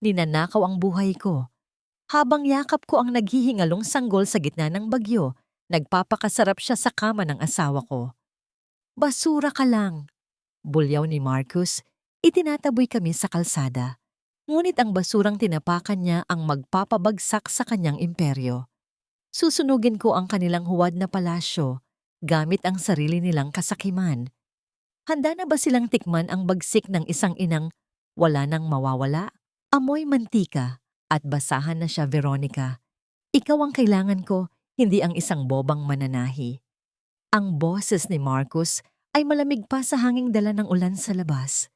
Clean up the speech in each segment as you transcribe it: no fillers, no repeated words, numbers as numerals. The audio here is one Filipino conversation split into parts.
Ninanakaw ang buhay ko. Habang yakap ko ang naghihingalong sanggol sa gitna ng bagyo, nagpapakasarap siya sa kama ng asawa ko. Basura ka lang. Bulyaw ni Marcus, itinataboy kami sa kalsada. Ngunit ang basurang tinapakan niya ang magpapabagsak sa kanyang imperyo. Susunugin ko ang kanilang huwad na palasyo gamit ang sarili nilang kasakiman. Handa na ba silang tikman ang bagsik ng isang inang wala nang mawawala? Amoy mantika at basahan na siya, Veronica. Ikaw ang kailangan ko, hindi ang isang bobang mananahi. Ang boses ni Marcus ay malamig pa sa hanging dala ng ulan sa labas.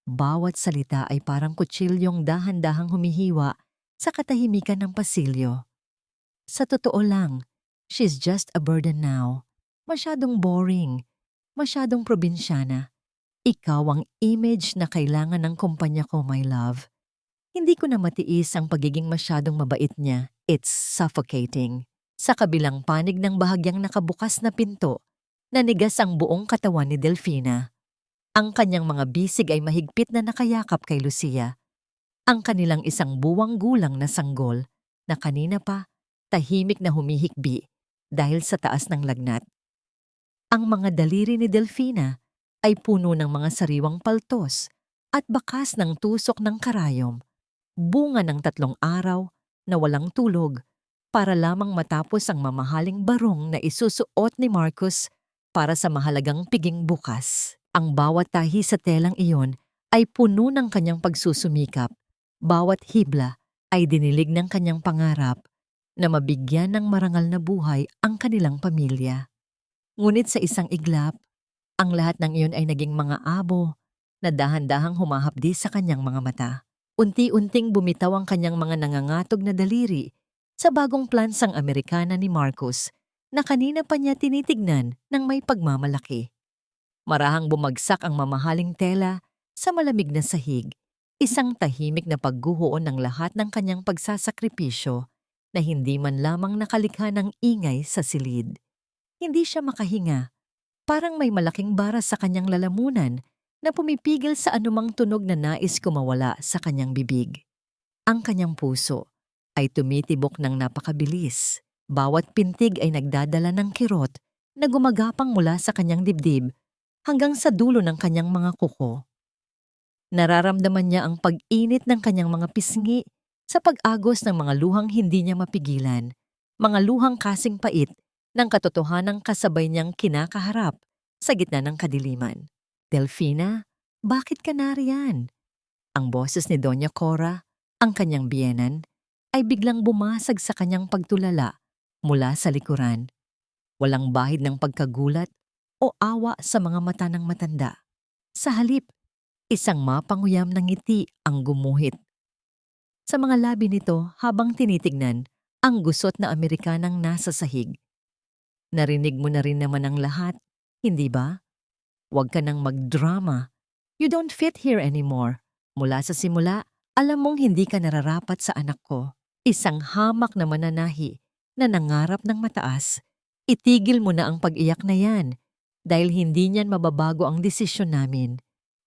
Bawat salita ay parang kutsilyong dahan-dahang humihiwa sa katahimikan ng pasilyo. Sa totoo lang, she's just a burden now. Masyadong boring, masyadong probinsyana. Ikaw ang image na kailangan ng kumpanya ko, my love. Hindi ko na matiis ang pagiging masyadong mabait niya. It's suffocating. Sa kabilang panig ng bahagyang nakabukas na pinto, nanigas ang buong katawan ni Delfina. Ang kanyang mga bisig ay mahigpit na nakayakap kay Lucia. Ang kanilang isang buwang gulang na sanggol na kanina pa tahimik na humihikbi dahil sa taas ng lagnat. Ang mga daliri ni Delfina ay puno ng mga sariwang paltos at bakas ng tusok ng karayom, bunga ng 3 araw na walang tulog para lamang matapos ang mamahaling barong na isusuot ni Marcus para sa mahalagang piging bukas. Ang bawat tahi sa telang iyon ay puno ng kanyang pagsusumikap. Bawat hibla ay dinilig ng kanyang pangarap na mabigyan ng marangal na buhay ang kanilang pamilya. Ngunit sa isang iglap, ang lahat ng iyon ay naging mga abo na dahan-dahang humahapdi sa kanyang mga mata. Unti-unting bumitaw ang kanyang mga nangangatog na daliri sa bagong plansang Amerikana ni Marcus na kanina pa niya tinitignan ng may pagmamalaki. Marahang bumagsak ang mamahaling tela sa malamig na sahig, isang tahimik na pagguhoon ng lahat ng kanyang pagsasakripisyo na hindi man lamang nakalikha ng ingay sa silid. Hindi siya makahinga, parang may malaking bara sa kanyang lalamunan na pumipigil sa anumang tunog na nais kumawala sa kanyang bibig. Ang kanyang puso ay tumitibok ng napakabilis. Bawat pintig ay nagdadala ng kirot na gumagapang mula sa kanyang dibdib hanggang sa dulo ng kanyang mga kuko. Nararamdaman niya ang pag-init ng kanyang mga pisngi sa pag-agos ng mga luhang hindi niya mapigilan, mga luhang kasing pait ng katotohanang kasabay niyang kinakaharap sa gitna ng kadiliman. Delfina, bakit ka nariyan? Ang boses ni Doña Cora, ang kanyang biyenan, ay biglang bumasag sa kanyang pagtulala mula sa likuran. Walang bahid ng pagkagulat o awa sa mga mata ng matanda. Sa halip, isang mapanguyam ng ngiti ang gumuhit sa mga labi nito habang tinitignan ang gusot na Amerikanang nasa sahig. Narinig mo na rin naman ang lahat, hindi ba? Huwag ka nang magdrama. You don't fit here anymore. Mula sa simula, alam mong hindi ka nararapat sa anak ko. Isang hamak na mananahi na nangarap ng mataas. Itigil mo na ang pag-iyak na yan dahil hindi niyan mababago ang desisyon namin.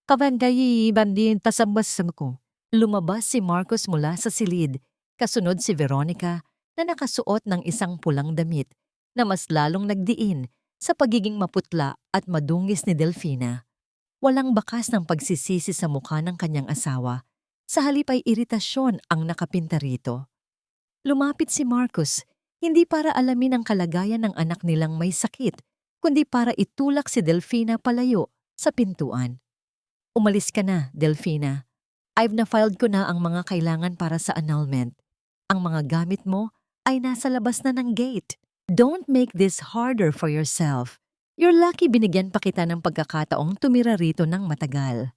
Kavandayi bandin tasambas ko. Lumabas si Marcus mula sa silid, kasunod si Veronica na nakasuot ng isang pulang damit na mas lalong nagdiin sa pagiging maputla at madungis ni Delfina. Walang bakas ng pagsisisi sa mukha ng kanyang asawa. Sa halip ay iritasyon ang nakapinta rito. Lumapit si Marcus, hindi para alamin ang kalagayan ng anak nilang may sakit, kundi para itulak si Delfina palayo sa pintuan. Umalis ka na, Delfina. I've na-filed ko na ang mga kailangan para sa annulment. Ang mga gamit mo ay nasa labas na ng gate. Don't make this harder for yourself. You're lucky binigyan pa kita ng pagkakataong tumira rito ng matagal.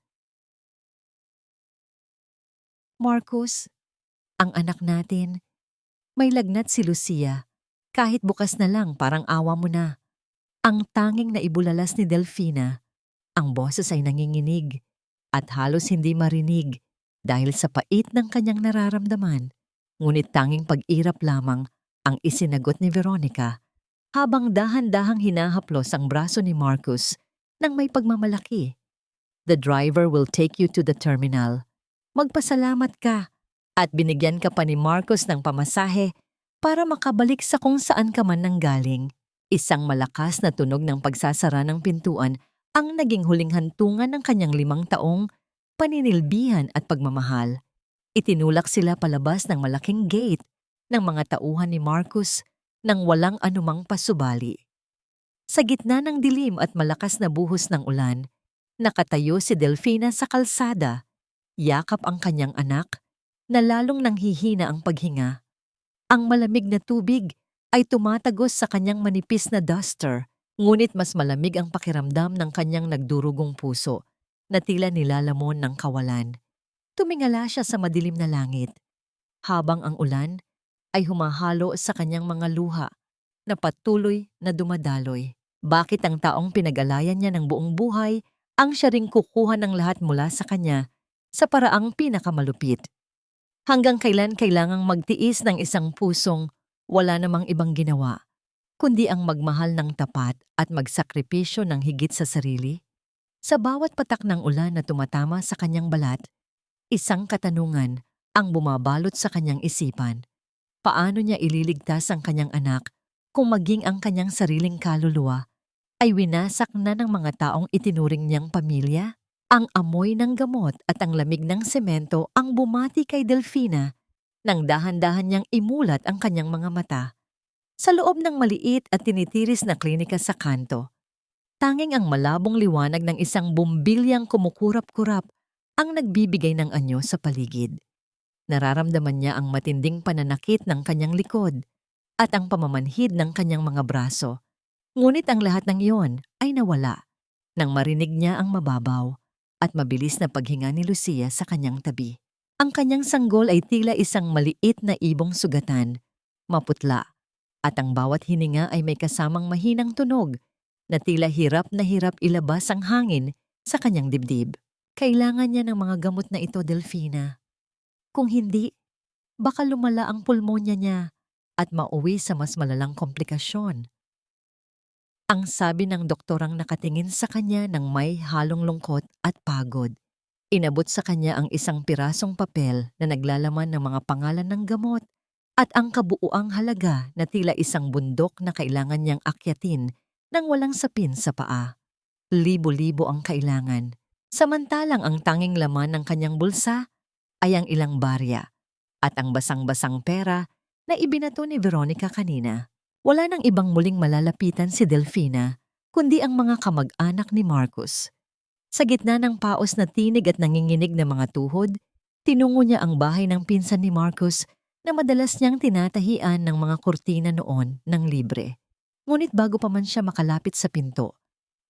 Marcus, ang anak natin, may lagnat si Lucia. Kahit bukas na lang parang awa mo na. Ang tanging na ibulalas ni Delfina, ang boses ay nanginginig at halos hindi marinig dahil sa pait ng kanyang nararamdaman. Ngunit tanging pag-irap lamang ang isinagot ni Veronica habang dahan-dahang hinahaplos ang braso ni Marcus nang may pagmamalaki. The driver will take you to the terminal. Magpasalamat ka. At binigyan ka pa ni Marcos ng pamasahe para makabalik sa kung saan ka man nanggaling. Isang malakas na tunog ng pagsasara ng pintuan ang naging huling hantungan ng kanyang 5 taong paninilbihan at pagmamahal. Itinulak sila palabas ng malaking gate ng mga tauhan ni Marcos nang walang anumang pasubali. Sa gitna ng dilim at malakas na buhos ng ulan, nakatayo si Delfina sa kalsada, yakap ang kanyang anak, na lalong nanghihina ang paghinga. Ang malamig na tubig ay tumatagos sa kanyang manipis na duster, ngunit mas malamig ang pakiramdam ng kanyang nagdurugong puso na tila nilalamon ng kawalan. Tumingala siya sa madilim na langit, habang ang ulan ay humahalo sa kanyang mga luha na patuloy na dumadaloy. Bakit ang taong pinag-alayan niya ng buong buhay ang siya ring kukuha ng lahat mula sa kanya sa paraang pinakamalupit? Hanggang kailan kailangang magtiis ng isang pusong wala namang ibang ginawa, kundi ang magmahal ng tapat at magsakripisyo ng higit sa sarili? Sa bawat patak ng ulan na tumatama sa kanyang balat, isang katanungan ang bumabalot sa kanyang isipan. Paano niya ililigtas ang kanyang anak kung maging ang kanyang sariling kaluluwa ay winasak na ng mga taong itinuring niyang pamilya? Ang amoy ng gamot at ang lamig ng semento ang bumati kay Delfina nang dahan-dahan niyang imulat ang kanyang mga mata. Sa loob ng maliit at tinitiris na klinika sa kanto, tanging ang malabong liwanag ng isang bumbilyang kumukurap-kurap ang nagbibigay ng anyo sa paligid. Nararamdaman niya ang matinding pananakit ng kanyang likod at ang pamamanhid ng kanyang mga braso. Ngunit ang lahat ng iyon ay nawala nang marinig niya ang mababaw at mabilis na paghinga ni Lucia sa kanyang tabi. Ang kanyang sanggol ay tila isang maliit na ibong sugatan, maputla, at ang bawat hininga ay may kasamang mahinang tunog na tila hirap na hirap ilabas ang hangin sa kanyang dibdib. Kailangan niya ng mga gamot na ito, Delfina. Kung hindi, baka lumala ang pulmonya niya at mauwi sa mas malalang komplikasyon. Ang sabi ng doktorang nakatingin sa kanya ng may halong lungkot at pagod. Inabot sa kanya ang isang pirasong papel na naglalaman ng mga pangalan ng gamot at ang kabuuang halaga na tila isang bundok na kailangan niyang akyatin nang walang sapin sa paa. Libo-libo ang kailangan, samantalang ang tanging laman ng kanyang bulsa ay ang ilang barya at ang basang-basang pera na ibinato ni Veronica kanina. Wala nang ibang muling malalapitan si Delfina, kundi ang mga kamag-anak ni Marcos. Sa gitna ng paos na tinig at nanginginig na mga tuhod, tinungo niya ang bahay ng pinsan ni Marcos na madalas niyang tinatahian ng mga kurtina noon ng libre. Ngunit bago pa man siya makalapit sa pinto,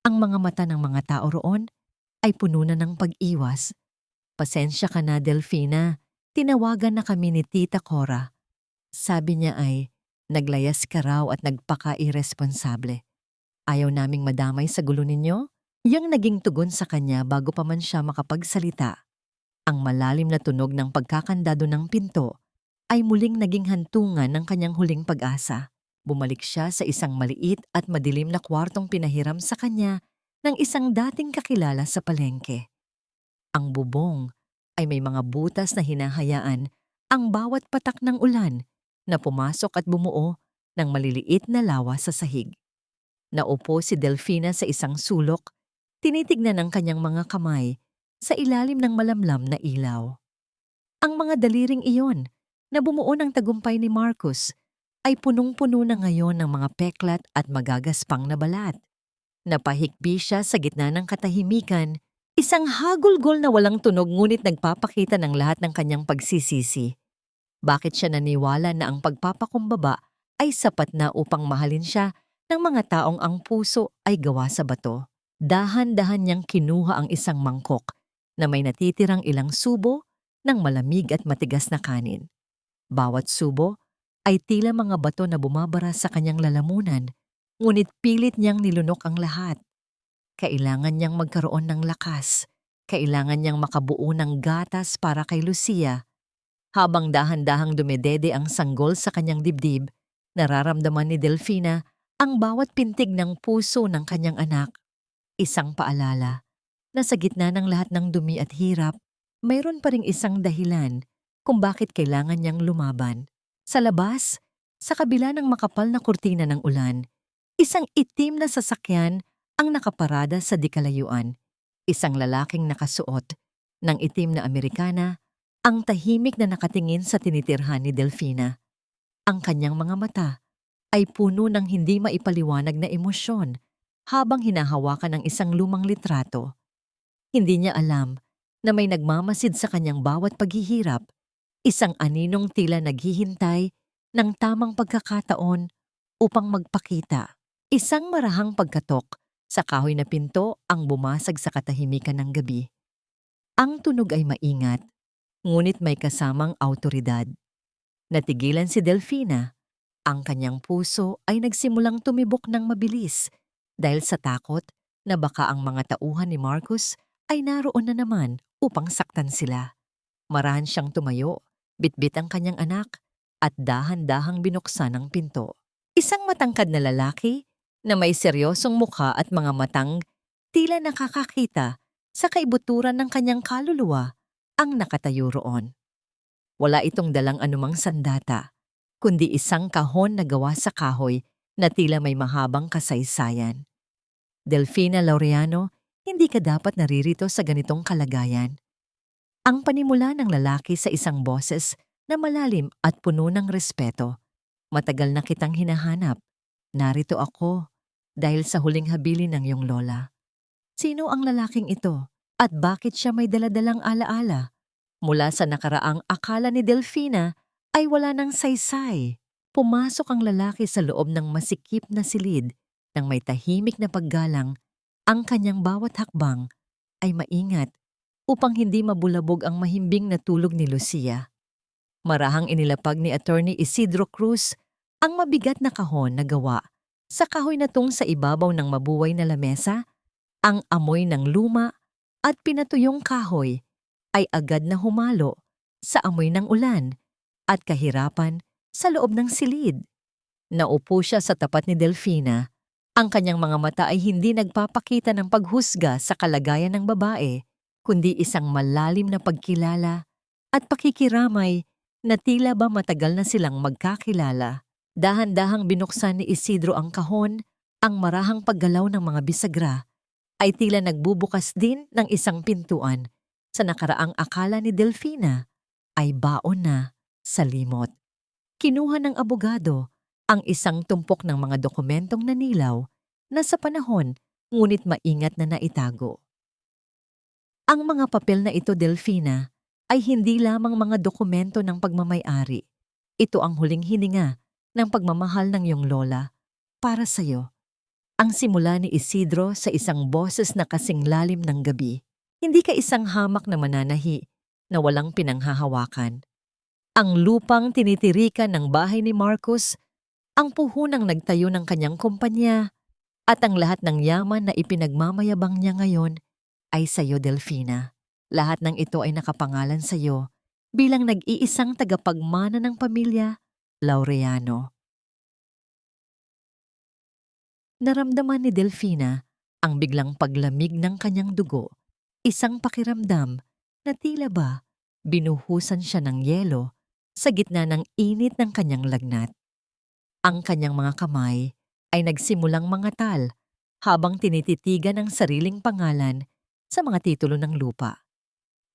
ang mga mata ng mga tao roon ay puno na ng pag-iwas. "Pasensya ka na, Delfina. Tinawagan na kami ni Tita Cora. Sabi niya ay, naglayas ka raw at nagpaka-irresponsable. Ayaw naming madamay sa gulo ninyo?" Yang naging tugon sa kanya bago pa man siya makapagsalita. Ang malalim na tunog ng pagkakandado ng pinto ay muling naging hantungan ng kanyang huling pag-asa. Bumalik siya sa isang maliit at madilim na kwartong pinahiram sa kanya ng isang dating kakilala sa palengke. Ang bubong ay may mga butas na hinahayaan ang bawat patak ng ulan na pumasok at bumuo ng maliliit na lawa sa sahig. Naupo si Delfina sa isang sulok, tinitignan ang kanyang mga kamay sa ilalim ng malamlam na ilaw. Ang mga daliring iyon na bumuo ng tagumpay ni Marcos ay punong-puno na ngayon ng mga peklat at magagaspang na balat. Napahikbi siya sa gitna ng katahimikan, isang hagulgol na walang tunog ngunit nagpapakita ng lahat ng kanyang pagsisisi. Bakit siya naniwala na ang pagpapakumbaba ay sapat na upang mahalin siya ng mga taong ang puso ay gawa sa bato? Dahan-dahan niyang kinuha ang isang mangkok na may natitirang ilang subo ng malamig at matigas na kanin. Bawat subo ay tila mga bato na bumabara sa kanyang lalamunan, ngunit pilit niyang nilunok ang lahat. Kailangan niyang magkaroon ng lakas, kailangan niyang makabuo ng gatas para kay Lucia. Habang dahan-dahang dumedede ang sanggol sa kanyang dibdib, nararamdaman ni Delfina ang bawat pintig ng puso ng kanyang anak. Isang paalala na sa gitna ng lahat ng dumi at hirap, mayroon pa ring isang dahilan kung bakit kailangan niyang lumaban. Sa labas, sa kabila ng makapal na kurtina ng ulan, isang itim na sasakyan ang nakaparada sa dikalayuan. Isang lalaking nakasuot ng itim na Amerikana ang tahimik na nakatingin sa tinitirhan ni Delfina. Ang kanyang mga mata ay puno ng hindi maipaliwanag na emosyon habang hinahawakan ng isang lumang litrato. Hindi niya alam na may nagmamasid sa kanyang bawat paghihirap, isang aninong tila naghihintay ng tamang pagkakataon upang magpakita. Isang marahang pagkatok sa kahoy na pinto ang bumasag sa katahimikan ng gabi. Ang tunog ay maingat, ngunit may kasamang awtoridad. Natigilan si Delfina. Ang kanyang puso ay nagsimulang tumibok ng mabilis dahil sa takot na baka ang mga tauhan ni Marcus ay naroon na naman upang saktan sila. Marahan siyang tumayo, bitbit ang kanyang anak at dahan-dahang binuksan ang pinto. Isang matangkad na lalaki na may seryosong mukha at mga matang tila nakakakita sa kaibuturan ng kanyang kaluluwa ang nakatayo roon. Wala itong dalang anumang sandata, kundi isang kahon na gawa sa kahoy na tila may mahabang kasaysayan. Delfina Laureano, hindi ka dapat naririto sa ganitong kalagayan. Ang panimula ng lalaki sa isang boses na malalim at puno ng respeto. Matagal na kitang hinahanap. Narito ako dahil sa huling habilin ng iyong lola. Sino ang lalaking ito at bakit siya may daladalang alaala? Mula sa nakaraang akala ni Delfina ay wala ng saysay. Pumasok ang lalaki sa loob ng masikip na silid nang may tahimik na paggalang. Ang kanyang bawat hakbang ay maingat upang hindi mabulabog ang mahimbing na tulog ni Lucia. Marahang inilapag ni Attorney Isidro Cruz ang mabigat na kahon na gawa sa kahoy na tung sa ibabaw ng mabuway na lamesa. Ang amoy ng luma at pinatuyong kahoy ay agad na humalo sa amoy ng ulan at kahirapan sa loob ng silid. Naupo siya sa tapat ni Delfina. Ang kanyang mga mata ay hindi nagpapakita ng paghusga sa kalagayan ng babae, kundi isang malalim na pagkilala at pakikiramay na tila ba matagal na silang magkakilala. Dahan-dahang binuksan ni Isidro ang kahon, ang marahang paggalaw ng mga bisagra ay tila nagbubukas din ng isang pintuan sa nakaraang akala ni Delfina ay baon na sa limot. Kinuha ng abogado ang isang tumpok ng mga dokumentong nanilaw na sa panahon ngunit maingat na naitago. Ang mga papel na ito, Delfina, ay hindi lamang mga dokumento ng pagmamay-ari. Ito ang huling hininga ng pagmamahal ng iyong lola para sa iyo. Ang simula ni Isidro sa isang boses na kasing lalim ng gabi. Hindi ka isang hamak na mananahi na walang pinanghahawakan. Ang lupang tinitirikan ng bahay ni Marcus, ang puhunang nagtayo ng kanyang kumpanya, at ang lahat ng yaman na ipinagmamayabang niya ngayon ay sa iyo, Delfina. Lahat ng ito ay nakapangalan sa iyo bilang nag-iisang tagapagmana ng pamilya, Laureano. Naramdaman ni Delfina ang biglang paglamig ng kanyang dugo, isang pakiramdam na tila ba binuhusan siya ng yelo sa gitna ng init ng kanyang lagnat. Ang kanyang mga kamay ay nagsimulang mangatal habang tinititigan ang sariling pangalan sa mga titulo ng lupa.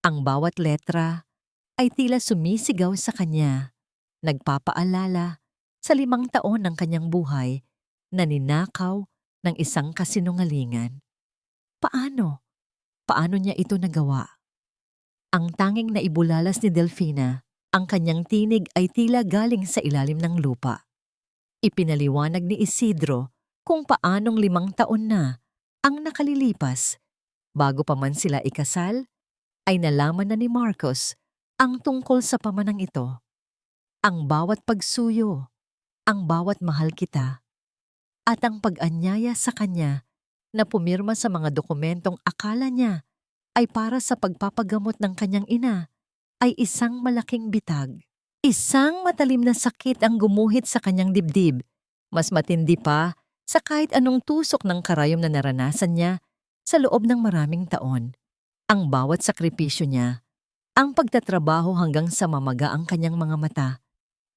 Ang bawat letra ay tila sumisigaw sa kanya, nagpapaalala sa 5 taon ng kanyang buhay na ninakaw ng isang kasinungalingan. Paano? Paano niya ito nagawa? Ang tanging naibulalas ni Delfina, ang kanyang tinig ay tila galing sa ilalim ng lupa. Ipinaliwanag ni Isidro kung paanong 5 taon na ang nakalilipas. Bago pa man sila ikasal, ay nalaman na ni Marcos ang tungkol sa pamanang ito. Ang bawat pagsuyo, ang bawat mahal kita, at ang pag-anyaya sa kanya na pumirma sa mga dokumentong akala niya ay para sa pagpapagamot ng kanyang ina ay isang malaking bitag. Isang matalim na sakit ang gumuhit sa kanyang dibdib, mas matindi pa sa kahit anong tusok ng karayom na naranasan niya sa loob ng maraming taon. Ang bawat sakripisyo niya Ang pagtatrabaho hanggang sa mamaga ang kanyang mga mata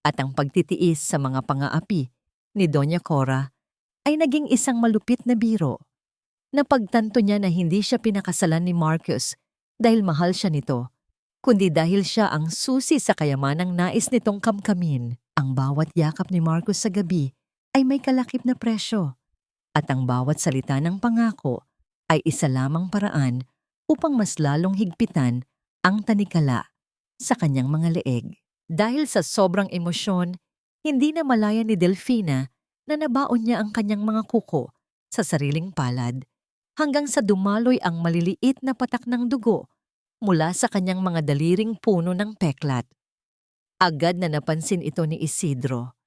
at ang pagtitiis sa mga pangaapi ni Doña Cora ay naging isang malupit na biro. Napagtanto niya na hindi siya pinakasalan ni Marcus dahil mahal siya nito, kundi dahil siya ang susi sa kayamanang nais nitong kamkamin. Ang bawat yakap ni Marcus sa gabi ay may kalakip na presyo, at ang bawat salita ng pangako ay isa lamang paraan upang mas lalong higpitan ang tanikala sa kanyang mga leeg. Dahil sa sobrang emosyon, hindi na malaya ni Delfina na nabaon niya ang kanyang mga kuko sa sariling palad hanggang sa dumaloy ang maliliit na patak ng dugo mula sa kanyang mga daliring puno ng peklat. Agad na napansin ito ni Isidro.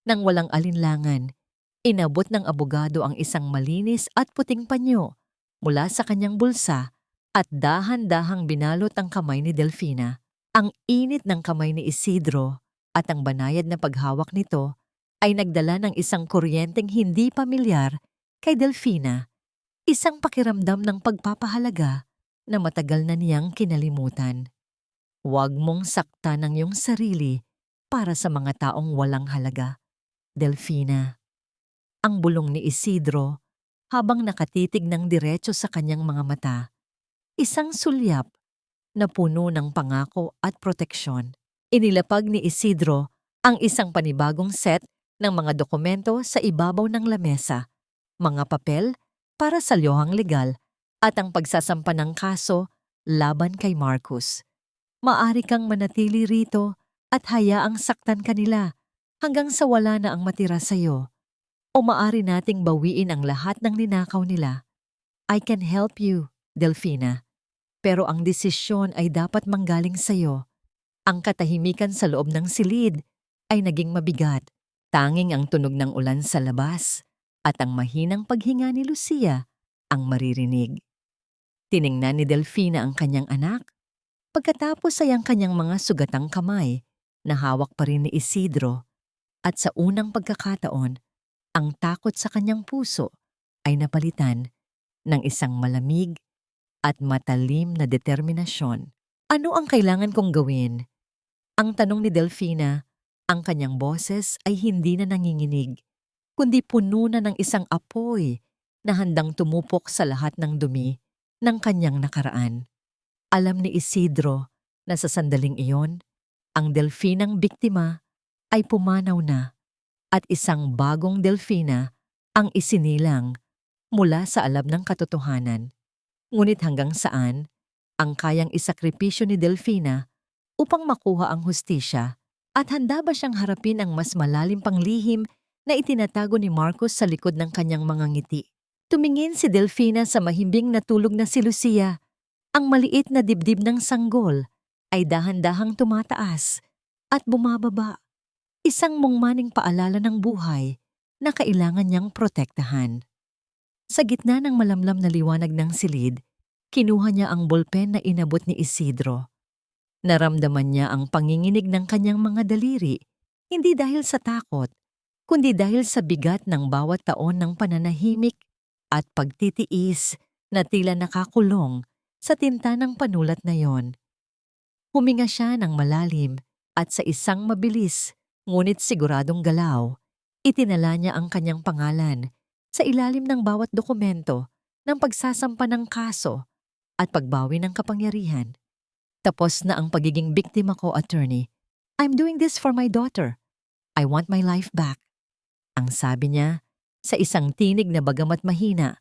Nang walang alinlangan, inabot ng abogado ang isang malinis at puting panyo mula sa kanyang bulsa at dahan-dahang binalot ang kamay ni Delfina. Ang init ng kamay ni Isidro at ang banayad na paghawak nito ay nagdala ng isang kuryenteng hindi pamilyar kay Delfina, isang pakiramdam ng pagpapahalaga na matagal na niyang kinalimutan. Huwag mong saktan ang iyong sarili para sa mga taong walang halaga, Delfina. Ang bulong ni Isidro habang nakatitig ng diretso sa kanyang mga mata. Isang sulyap na puno ng pangako at proteksyon. Inilapag ni Isidro ang isang panibagong set ng mga dokumento sa ibabaw ng lamesa, mga papel para sa lyohang legal at ang pagsasampa ng kaso laban kay Marcus. Maari kang manatili rito at hayaang saktan kanila hanggang sa wala na ang matira sa'yo. O maari nating bawiin ang lahat ng ninakaw nila. I can help you, Delfina. Pero ang desisyon ay dapat manggaling sa'yo. Ang katahimikan sa loob ng silid ay naging mabigat. Tanging ang tunog ng ulan sa labas at ang mahinang paghinga ni Lucia ang maririnig. Tiningnan ni Delfina ang kanyang anak. Pagkatapos ay ang kanyang mga sugatang kamay na hawak pa rin ni Isidro. At sa unang pagkakataon, ang takot sa kanyang puso ay napalitan ng isang malamig at matalim na determinasyon. Ano ang kailangan kong gawin? Ang tanong ni Delfina, ang kanyang boses ay hindi na nanginginig, kundi puno na ng isang apoy na handang tumupok sa lahat ng dumi ng kanyang nakaraan. Alam ni Isidro na sa sandaling iyon, ang Delfinang biktima ay pumanaw na at isang bagong Delfina ang isinilang mula sa alab ng katotohanan. Ngunit hanggang saan ang kayang isakripisyo ni Delfina upang makuha ang hustisya at handa ba siyang harapin ang mas malalim pang lihim na itinatago ni Marcus sa likod ng kanyang mga ngiti? Tumingin si Delfina sa mahimbing natulog na si Lucia. Ang maliit na dibdib ng sanggol ay dahan-dahang tumataas at bumababa. Isang mungmaning paalala ng buhay na kailangan niyang protektahan. Sa gitna ng malamlam na liwanag ng silid, kinuha niya ang bolpen na inabot ni Isidro. Naramdaman niya ang panginginig ng kanyang mga daliri, hindi dahil sa takot, kundi dahil sa bigat ng bawat taon ng pananahimik at pagtitiis na tila nakakulong sa tinta ng panulat na yon. Huminga siya ng malalim at sa isang mabilis ngunit siguradong galaw, itinala niya ang kanyang pangalan sa ilalim ng bawat dokumento ng pagsasampa ng kaso at pagbawi ng kapangyarihan. Tapos na ang pagiging biktima ko, attorney. I'm doing this for my daughter. I want my life back. Ang sabi niya sa isang tinig na bagamat mahina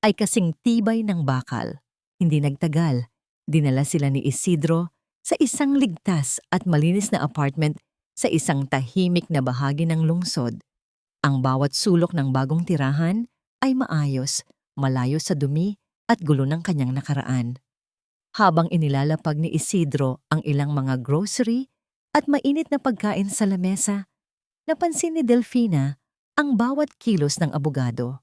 ay kasing tibay ng bakal. Hindi nagtagal, dinala sila ni Isidro sa isang ligtas at malinis na apartment sa isang tahimik na bahagi ng lungsod. Ang bawat sulok ng bagong tirahan ay maayos, malayo sa dumi at gulo ng kanyang nakaraan. Habang inilalapag ni Isidro ang ilang mga grocery at mainit na pagkain sa lamesa, napansin ni Delfina ang bawat kilos ng abogado.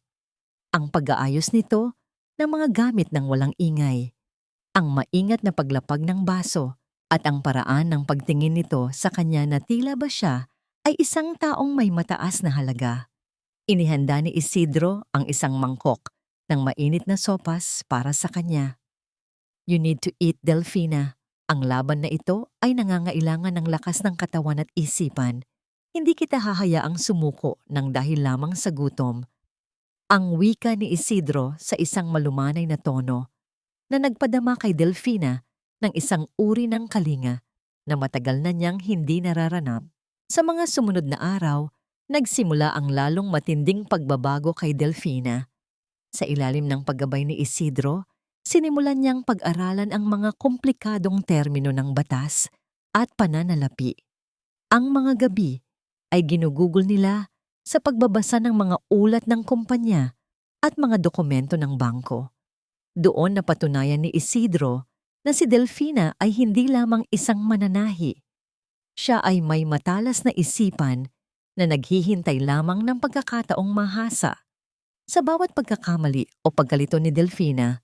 Ang pag-aayos nito ng mga gamit ng walang ingay, ang maingat na paglapag ng baso at ang paraan ng pagtingin nito sa kanya na tila ba siya ay isang taong may mataas na halaga. Inihanda ni Isidro ang isang mangkok ng mainit na sopas para sa kanya. You need to eat, Delfina. Ang laban na ito ay nangangailangan ng lakas ng katawan at isipan. Hindi kita hahayaang sumuko ng dahil lamang sa gutom. Ang wika ni Isidro sa isang malumanay na tono na nagpadama kay Delfina ng isang uri ng kalinga na matagal na niyang hindi nararanap. Sa mga sumunod na araw, nagsimula ang lalong matinding pagbabago kay Delfina. Sa ilalim ng paggabay ni Isidro, sinimulan niyang pag-aralan ang mga komplikadong termino ng batas at pananalapi. Ang mga gabi ay ginugugol nila sa pagbabasa ng mga ulat ng kumpanya at mga dokumento ng bangko. Doon napatunayan ni Isidro na si Delfina ay hindi lamang isang mananahi. Siya ay may matalas na isipan na naghihintay lamang ng pagkakataong mahasa. Sa bawat pagkakamali o pagkalito ni Delfina,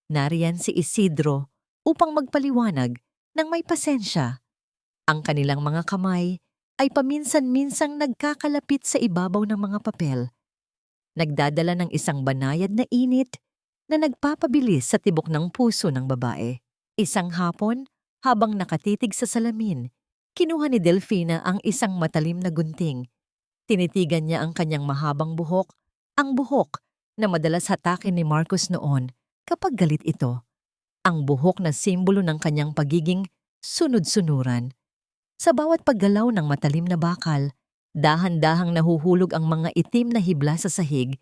nariyan si Isidro upang magpaliwanag ng may pasensya. Ang kanilang mga kamay ay paminsan-minsang nagkakalapit sa ibabaw ng mga papel. Nagdadala ng isang banayad na init na nagpapabilis sa tibok ng puso ng babae. Isang hapon, habang nakatitig sa salamin, kinuha ni Delfina ang isang matalim na gunting. Tinitigan niya ang kanyang mahabang buhok, ang buhok na madalas hatakin ni Marcos noon kapag galit ito. Ang buhok na simbolo ng kanyang pagiging sunod-sunuran. Sa bawat paggalaw ng matalim na bakal, dahan-dahang nahuhulog ang mga itim na hibla sa sahig.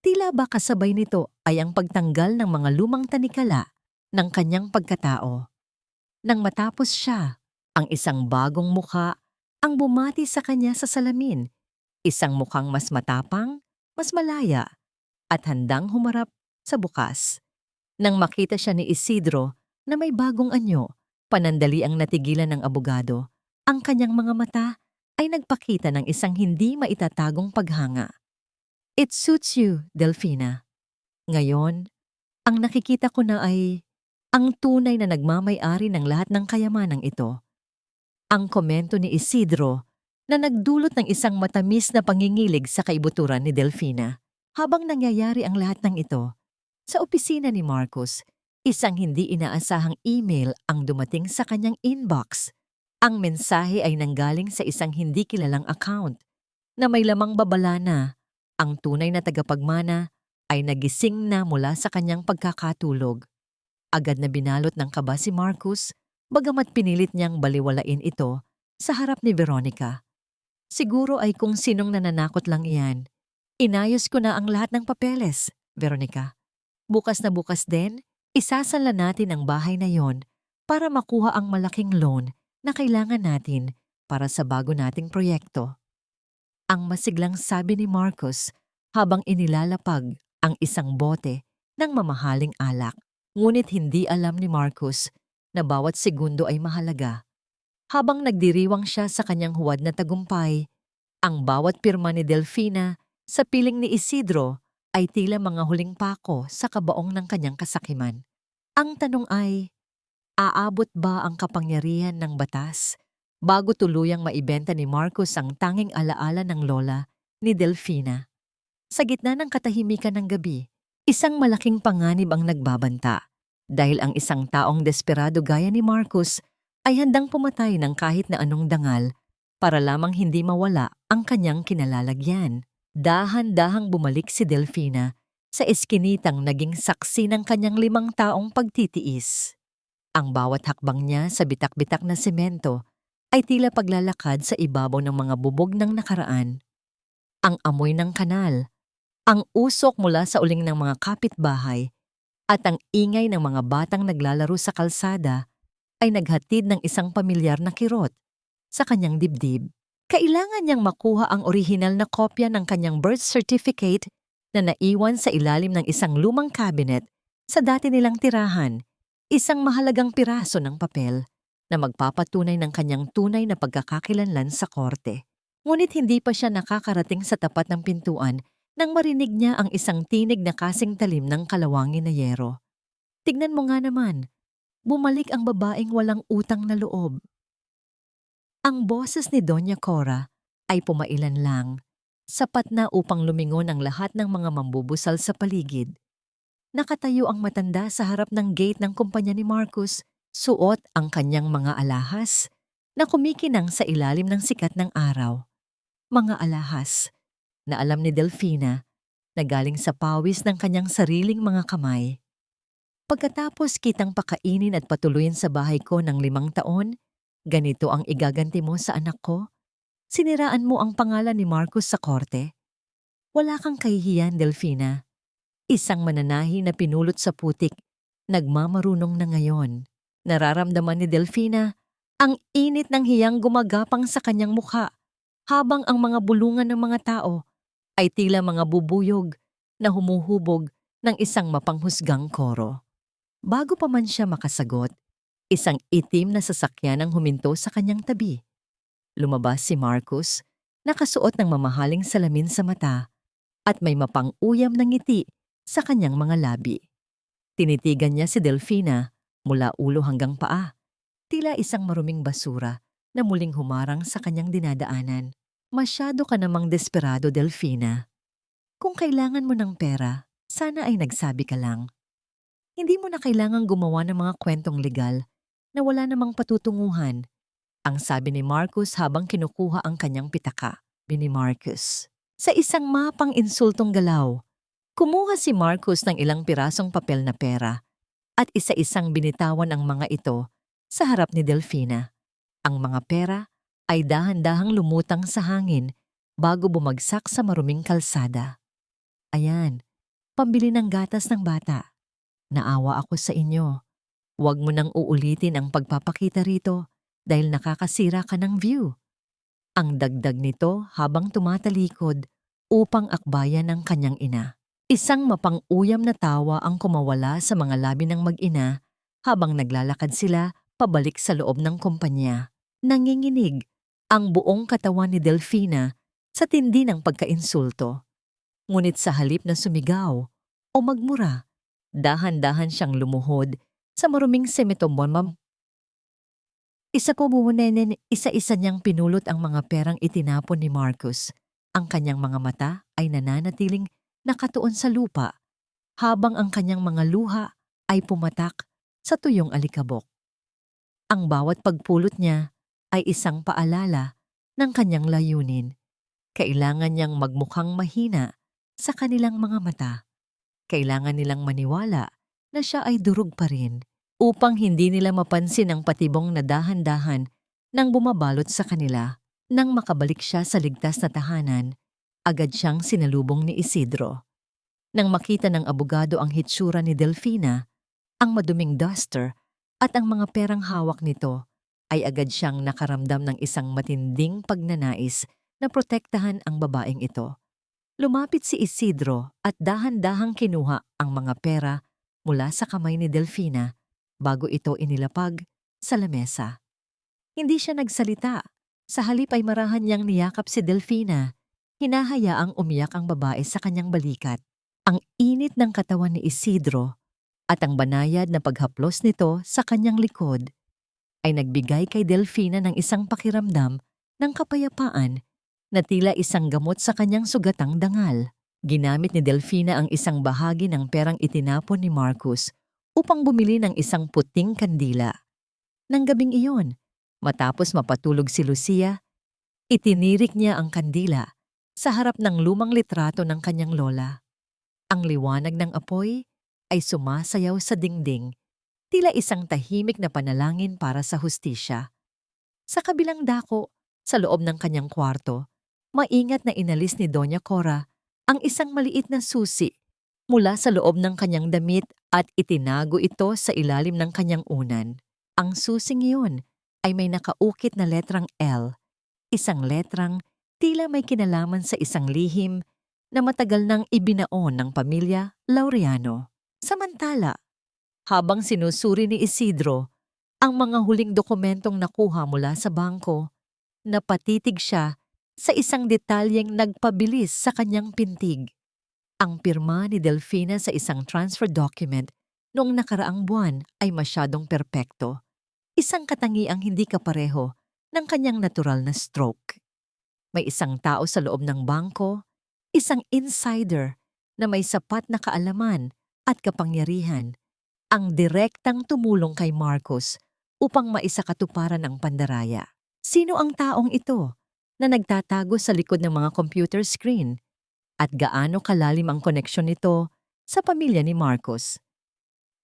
Tila ba kasabay nito ay ang pagtanggal ng mga lumang tanikala ng kanyang pagkatao. Nang matapos siya, ang isang bagong mukha ang bumati sa kanya sa salamin. Isang mukhang mas matapang, mas malaya, at handang humarap sa bukas. Nang makita siya ni Isidro na may bagong anyo, panandali ang natigilan ng abogado. Ang kanyang mga mata ay nagpakita ng isang hindi maitatagong paghanga. It suits you, Delfina. Ngayon, ang nakikita ko na ay ang tunay na nagmamay-ari ng lahat ng kayamanang ito. Ang komento ni Isidro na nagdulot ng isang matamis na pangingilig sa kaibuturan ni Delfina. Habang nangyayari ang lahat ng ito, sa opisina ni Marcos, isang hindi inaasahang email ang dumating sa kanyang inbox. Ang mensahe ay nanggaling sa isang hindi kilalang account na may lamang babala na ang tunay na tagapagmana ay nagising na mula sa kanyang pagkakatulog. Agad na binalot ng kaba si Marcos, bagamat pinilit niyang baliwalain ito sa harap ni Veronica. Siguro ay kung sinong nananakot lang iyan. Inayos ko na ang lahat ng papeles, Veronica. Bukas na bukas din, isasanla natin ang bahay na yon para makuha ang malaking loan na kailangan natin para sa bago nating proyekto. Ang masiglang sabi ni Marcos habang inilalapag ang isang bote ng mamahaling alak. Ngunit hindi alam ni Marcos na bawat segundo ay mahalaga. Habang nagdiriwang siya sa kanyang huwad na tagumpay, ang bawat pirma ni Delfina sa piling ni Isidro ay tila mga huling pako sa kabaong ng kanyang kasakiman. Ang tanong ay, aabot ba ang kapangyarihan ng batas bago tuluyang maibenta ni Marcos ang tanging alaala ng lola ni Delfina? Sa gitna ng katahimikan ng gabi, isang malaking panganib ang nagbabanta dahil ang isang taong desperado gaya ni Marcos ay handang pumatay ng kahit na anong dangal para lamang hindi mawala ang kanyang kinalalagyan. Dahan-dahang bumalik si Delfina sa eskinitang naging saksi ng kanyang 5 taong pagtitiis. Ang bawat hakbang niya sa bitak-bitak na semento ay tila paglalakad sa ibabaw ng mga bubog ng nakaraan. Ang amoy ng kanal, ang usok mula sa uling ng mga kapitbahay, at ang ingay ng mga batang naglalaro sa kalsada ay naghatid ng isang pamilyar na kirot sa kanyang dibdib. Kailangan niyang makuha ang orihinal na kopya ng kanyang birth certificate na naiwan sa ilalim ng isang lumang cabinet sa dati nilang tirahan, isang mahalagang piraso ng papel na magpapatunay ng kanyang tunay na pagkakakilanlan sa korte. Ngunit hindi pa siya nakakarating sa tapat ng pintuan nang marinig niya ang isang tinig na kasing talim ng kalawangin na yero. Tignan mo nga naman, bumalik ang babaeng walang utang na loob. Ang boses ni Doña Cora ay pumailan lang, sapat na upang lumingon ang lahat ng mga mambubusal sa paligid. Nakatayo ang matanda sa harap ng gate ng kumpanya ni Marcos, Suot ang kanyang mga alahas na kumikinang sa ilalim ng sikat ng araw. Mga alahas na alam ni Delfina na galing sa pawis ng kanyang sariling mga kamay. Pagkatapos kitang pakainin at patuluyin sa bahay ko ng 5 taon, ganito ang igaganti mo sa anak ko? Siniraan mo ang pangalan ni Marcus sa korte? Wala kang kahihiyan, Delfina. Isang mananahi na pinulot sa putik, nagmamarunong na ngayon. Nararamdaman ni Delfina ang init ng hiyang gumagapang sa kanyang mukha habang ang mga bulungan ng mga tao ay tila mga bubuyog na humuhubog ng isang mapanghusgang koro. Bago pa man siya makasagot, isang itim na sasakyan ang huminto sa kanyang tabi. Lumabas si Marcus, nakasuot ng mamahaling salamin sa mata at may mapang-uyam na ngiti sa kanyang mga labi. Tinitigan niya si Delfina mula ulo hanggang paa, tila isang maruming basura na muling humarang sa kanyang dinadaanan. Masyado ka namang desperado, Delfina. Kung kailangan mo ng pera, sana ay nagsabi ka lang. Hindi mo na kailangang gumawa ng mga kwentong legal na wala namang patutunguhan. Ang sabi ni Marcus habang kinukuha ang kanyang pitaka. Ni Marcus. Sa isang mapang insultong galaw, kumuha si Marcus ng ilang pirasong papel na pera at isa-isang binitawan ang mga ito sa harap ni Delfina. Ang mga pera ay dahan-dahang lumutang sa hangin bago bumagsak sa maruming kalsada. Ayan, pambili ng gatas ng bata. Naawa ako sa inyo. Huwag mo nang uulitin ang pagpapakita rito dahil nakakasira ka ng view. Ang dagdag nito habang tumatalikod upang akbayan ng kanyang ina. Isang mapang-uyam na tawa ang kumawala sa mga labi ng mag-ina habang naglalakad sila pabalik sa loob ng kumpanya. Nanginginig ang buong katawan ni Delfina sa tindi ng pagkainsulto. Ngunit sa halip na sumigaw o magmura, dahan-dahan siyang lumuhod sa maruming semitombon. Isa-isa niyang pinulot ang mga perang itinapon ni Marcus. Ang kanyang mga mata ay nananatiling nakatuon sa lupa habang ang kanyang mga luha ay pumatak sa tuyong alikabok. Ang bawat pagpulot niya ay isang paalala ng kanyang layunin. Kailangan niyang magmukhang mahina sa kanilang mga mata. Kailangan nilang maniwala na siya ay durog pa rin upang hindi nila mapansin ang patibong na dahan-dahan nang bumabalot sa kanila. Nang makabalik siya sa ligtas na tahanan, agad siyang sinalubong ni Isidro. Nang makita ng abogado ang hitsura ni Delfina, ang maduming duster at ang mga perang hawak nito, ay agad siyang nakaramdam ng isang matinding pagnanais na protektahan ang babaeng ito. Lumapit si Isidro at dahan-dahang kinuha ang mga pera mula sa kamay ni Delfina bago ito inilapag sa lamesa. Hindi siya nagsalita. Sa halip ay marahan niyang niyakap si Delfina. Hinahayaang umiyak ang babae sa kanyang balikat. Ang init ng katawan ni Isidro at ang banayad na paghaplos nito sa kanyang likod ay nagbigay kay Delfina ng isang pakiramdam ng kapayapaan na tila isang gamot sa kanyang sugatang dangal. Ginamit ni Delfina ang isang bahagi ng perang itinapon ni Marcus upang bumili ng isang puting kandila. Nang gabing iyon, matapos mapatulog si Lucia, itinirik niya ang kandila sa harap ng lumang litrato ng kanyang lola. Ang liwanag ng apoy ay sumasayaw sa dingding, tila isang tahimik na panalangin para sa hustisya. Sa kabilang dako, sa loob ng kanyang kwarto, maingat na inalis ni Doña Cora ang isang maliit na susi mula sa loob ng kanyang damit at itinago ito sa ilalim ng kanyang unan. Ang susing iyon ay may nakaukit na letrang L, isang letrang tila may kinalaman sa isang lihim na matagal nang ibinaon ng pamilya Laureano. Samantala, habang sinusuri ni Isidro ang mga huling dokumentong nakuha mula sa bangko, napatitig siya sa isang detalyeng nagpabilis sa kanyang pintig. Ang pirma ni Delfina sa isang transfer document noong nakaraang buwan ay masyadong perpekto. Isang katangiang hindi kapareho ng kanyang natural na stroke. May isang tao sa loob ng bangko, isang insider na may sapat na kaalaman at kapangyarihan ang direktang tumulong kay Marcos upang maisakatuparan ang pandaraya. Sino ang taong ito na nagtatago sa likod ng mga computer screen at gaano kalalim ang koneksyon nito sa pamilya ni Marcos?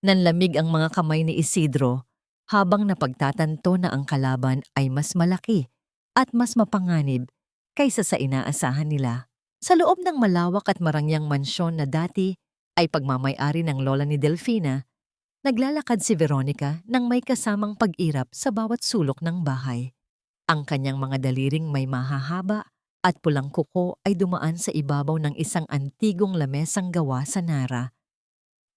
Nanlamig ang mga kamay ni Isidro habang napagtatanto na ang kalaban ay mas malaki at mas mapanganib kaysa sa inaasahan nila. Sa loob ng malawak at marangyang mansyon na dati ay pagmamay-ari ng lola ni Delfina, naglalakad si Veronica nang may kasamang pag-irap sa bawat sulok ng bahay. Ang kanyang mga daliring may mahahaba at pulang kuko ay dumaan sa ibabaw ng isang antigong lamesang gawa sa Nara.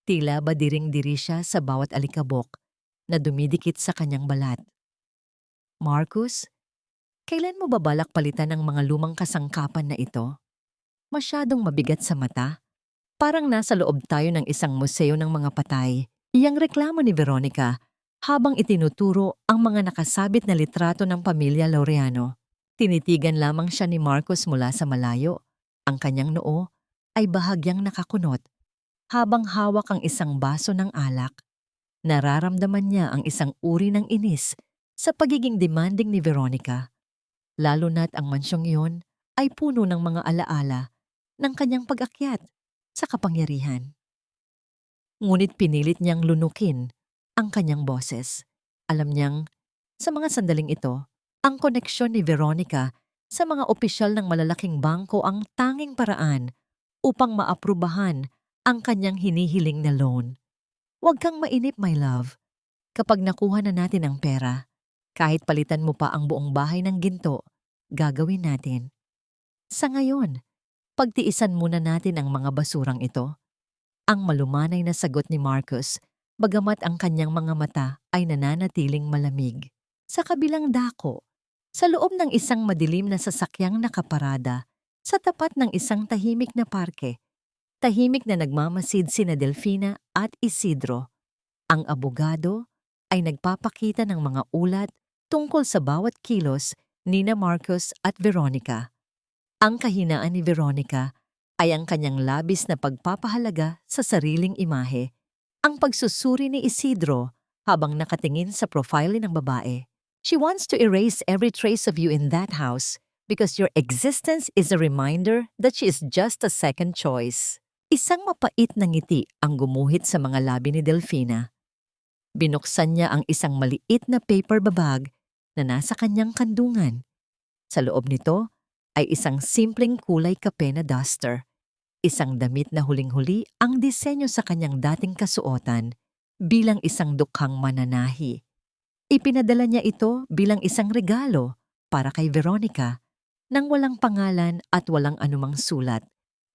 Tila ba diring-diri siya sa bawat alikabok na dumidikit sa kanyang balat. Marcus, kailan mo ba balak palitan ng mga lumang kasangkapan na ito? Masyadong mabigat sa mata. Parang nasa loob tayo ng isang museo ng mga patay. Iyang reklamo ni Veronica habang itinuturo ang mga nakasabit na litrato ng pamilya Laureano. Tinitigan lamang siya ni Marcos mula sa malayo. Ang kanyang noo ay bahagyang nakakunot habang hawak ang isang baso ng alak. Nararamdaman niya ang isang uri ng inis sa pagiging demanding ni Veronica. Lalo na't ang mansyong iyon ay puno ng mga alaala ng kanyang pag-akyat sa kapangyarihan. Ngunit pinilit niyang lunukin ang kanyang boses. Alam niyang, sa mga sandaling ito, ang koneksyon ni Veronica sa mga opisyal ng malalaking bangko ang tanging paraan upang maaprubahan ang kanyang hinihiling na loan. Huwag kang mainip, my love. Kapag nakuha na natin ang pera, kahit palitan mo pa ang buong bahay ng ginto, gagawin natin. Sa ngayon, pagtiisan muna natin ang mga basurang ito. Ang malumanay na sagot ni Marcos, bagamat ang kanyang mga mata ay nananatiling malamig. Sa kabilang dako, sa loob ng isang madilim na sasakyang nakaparada, sa tapat ng isang tahimik na parke, tahimik na nagmamasid sina Delfina at Isidro, ang abogado ay nagpapakita ng mga ulat tungkol sa bawat kilos ni Marcos at Veronica. Ang kahinaan ni Veronica ay ang kanyang labis na pagpapahalaga sa sariling imahe, ang pagsusuri ni Isidro habang nakatingin sa profile ng babae. She wants to erase every trace of you in that house because your existence is a reminder that she is just a second choice. Isang mapait na ngiti ang gumuhit sa mga labi ni Delfina. Binuksan niya ang isang maliit na paper bag na nasa kanyang kandungan. Sa loob nito ay isang simpleng kulay kape na duster. Isang damit na huling-huli ang disenyo sa kanyang dating kasuotan bilang isang dukhang mananahi. Ipinadala niya ito bilang isang regalo para kay Veronica nang walang pangalan at walang anumang sulat,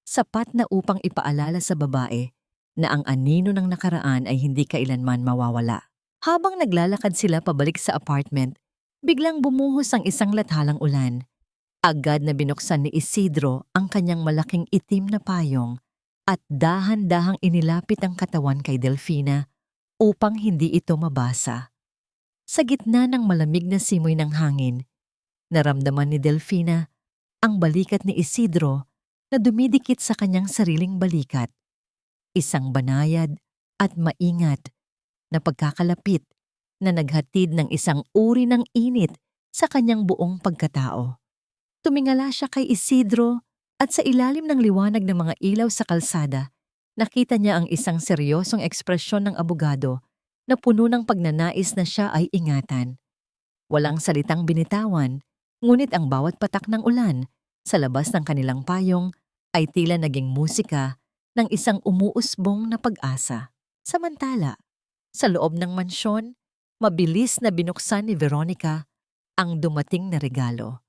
sapat na upang ipaalala sa babae na ang anino ng nakaraan ay hindi kailanman mawawala. Habang naglalakad sila pabalik sa apartment, biglang bumuhos ang isang lathalang ulan. Agad na binuksan ni Isidro ang kanyang malaking itim na payong at dahan-dahang inilapit ang katawan kay Delfina upang hindi ito mabasa. Sa gitna ng malamig na simoy ng hangin, naramdaman ni Delfina ang balikat ni Isidro na dumidikit sa kanyang sariling balikat. Isang banayad at maingat na pagkakalapit na naghatid ng isang uri ng init sa kanyang buong pagkatao. Tumingala siya kay Isidro at sa ilalim ng liwanag ng mga ilaw sa kalsada, nakita niya ang isang seryosong ekspresyon ng abogado na puno ng pagnanais na siya ay ingatan. Walang salitang binitawan, ngunit ang bawat patak ng ulan sa labas ng kanilang payong ay tila naging musika ng isang umuusbong na pag-asa. Samantala, sa loob ng mansyon, mabilis na binuksan ni Veronica ang dumating na regalo.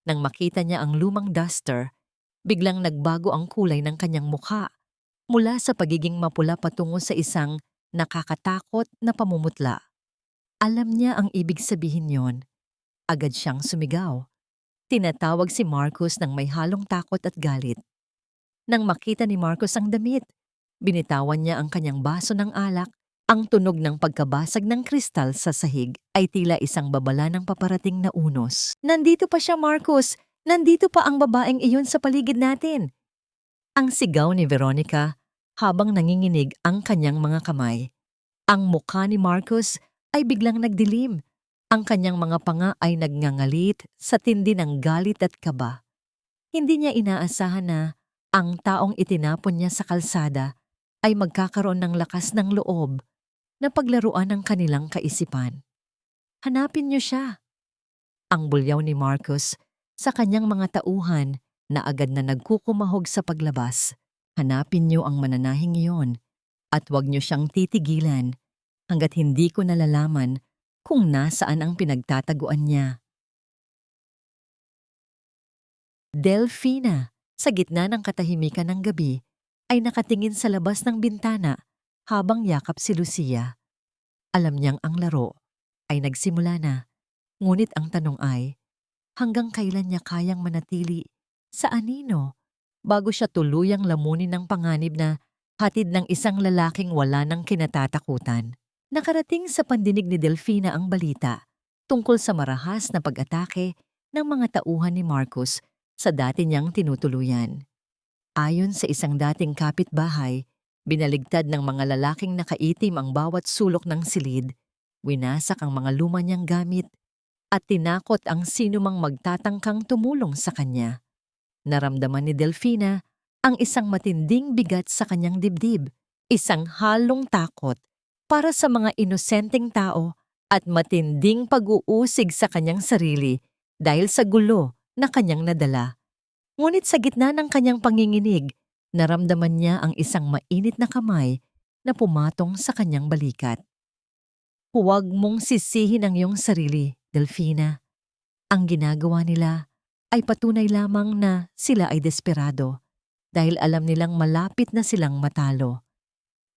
Nang makita niya ang lumang duster, biglang nagbago ang kulay ng kanyang mukha mula sa pagiging mapula patungo sa isang nakakatakot na pamumutla. Alam niya ang ibig sabihin yon. Agad siyang sumigaw. Tinatawag si Marcos ng may halong takot at galit. Nang makita ni Marcos ang damit, binitawan niya ang kanyang baso ng alak. Ang tunog ng pagkabasag ng kristal sa sahig ay tila isang babala ng paparating na unos. Nandito pa siya, Marcos! Nandito pa ang babaeng iyon sa paligid natin! Ang sigaw ni Veronica habang nanginginig ang kanyang mga kamay. Ang mukha ni Marcos ay biglang nagdilim. Ang kanyang mga panga ay nagngangalit sa tindi ng galit at kaba. Hindi niya inaasahan na ang taong itinapon niya sa kalsada ay magkakaroon ng lakas ng loob na paglaruan ng kanilang kaisipan. Hanapin niyo siya. Ang bulyaw ni Marcos sa kanyang mga tauhan na agad na nagkukumahog sa paglabas. Hanapin niyo ang mananahing iyon at huwag niyo siyang titigilan hanggat hindi ko nalalaman kung nasaan ang pinagtataguan niya. Delfina, sa gitna ng katahimikan ng gabi, ay nakatingin sa labas ng bintana habang yakap si Lucia. Alam niyang ang laro ay nagsimula na, ngunit ang tanong ay, hanggang kailan niya kayang manatili sa anino bago siya tuluyang lamunin ng panganib na hatid ng isang lalaking wala ng kinatatakutan. Nakarating sa pandinig ni Delfina ang balita tungkol sa marahas na pag-atake ng mga tauhan ni Marcos sa dati niyang tinutuluyan. Ayon sa isang dating kapitbahay, binaligtad ng mga lalaking nakaitim ang bawat sulok ng silid, winasak ang mga luma niyang gamit, at tinakot ang sinumang magtatangkang tumulong sa kanya. Naramdaman ni Delfina ang isang matinding bigat sa kanyang dibdib, isang halong takot para sa mga inosenteng tao at matinding pag-uusig sa kanyang sarili dahil sa gulo na kanyang nadala. Ngunit sa gitna ng kanyang panginginig, naramdaman niya ang isang mainit na kamay na pumatong sa kanyang balikat. Huwag mong sisihin ang iyong sarili, Delfina. Ang ginagawa nila ay patunay lamang na sila ay desperado dahil alam nilang malapit na silang matalo.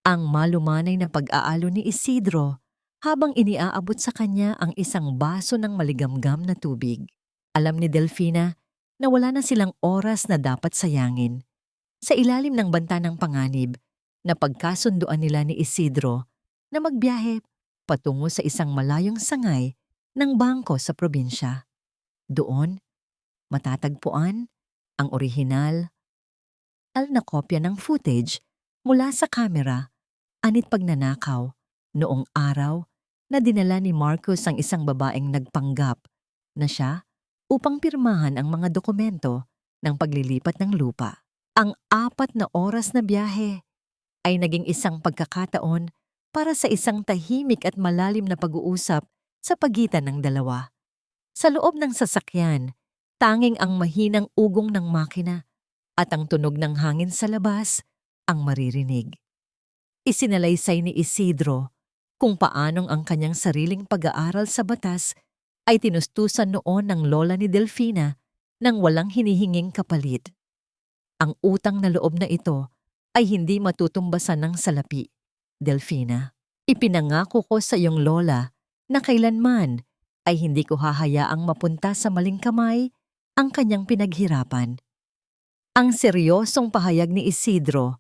Ang malumanay na pag-aalo ni Isidro habang iniaabot sa kanya ang isang baso ng maligamgam na tubig. Alam ni Delfina na wala na silang oras na dapat sayangin. Sa ilalim ng banta ng panganib, napagkasunduan nila ni Isidro na magbiyahe patungo sa isang malayong sangay ng bangko sa probinsya. Doon, matatagpuan ang orihinal na kopya ng footage mula sa kamera anit pagnanakaw noong araw na dinala ni Marcos ang isang babaeng nagpanggap na siya upang pirmahan ang mga dokumento ng paglilipat ng lupa. Ang 4 na oras na biyahe ay naging isang pagkakataon para sa isang tahimik at malalim na pag-uusap sa pagitan ng dalawa. Sa loob ng sasakyan, tanging ang mahinang ugong ng makina at ang tunog ng hangin sa labas ang maririnig. Isinalaysay ni Isidro kung paanong ang kanyang sariling pag-aaral sa batas ay tinustusan noon ng lola ni Delfina nang walang hinihinging kapalit. Ang utang na loob na ito ay hindi matutumbasan ng salapi, Delfina. Ipinangako ko sa iyong lola na kailanman ay hindi ko hahayaang mapunta sa maling kamay ang kanyang pinaghirapan. Ang seryosong pahayag ni Isidro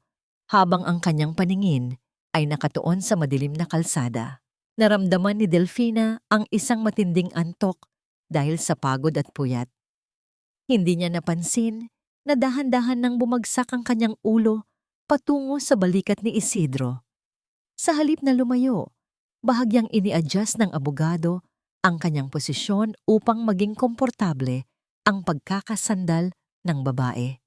habang ang kanyang paningin ay nakatuon sa madilim na kalsada. Naramdaman ni Delfina ang isang matinding antok dahil sa pagod at puyat. Hindi niya napansin na dahan-dahan nang bumagsak ang kanyang ulo patungo sa balikat ni Isidro. Sa halip na lumayo, bahagyang ini-adjust ng abogado ang kanyang posisyon upang maging komportable ang pagkakasandal ng babae.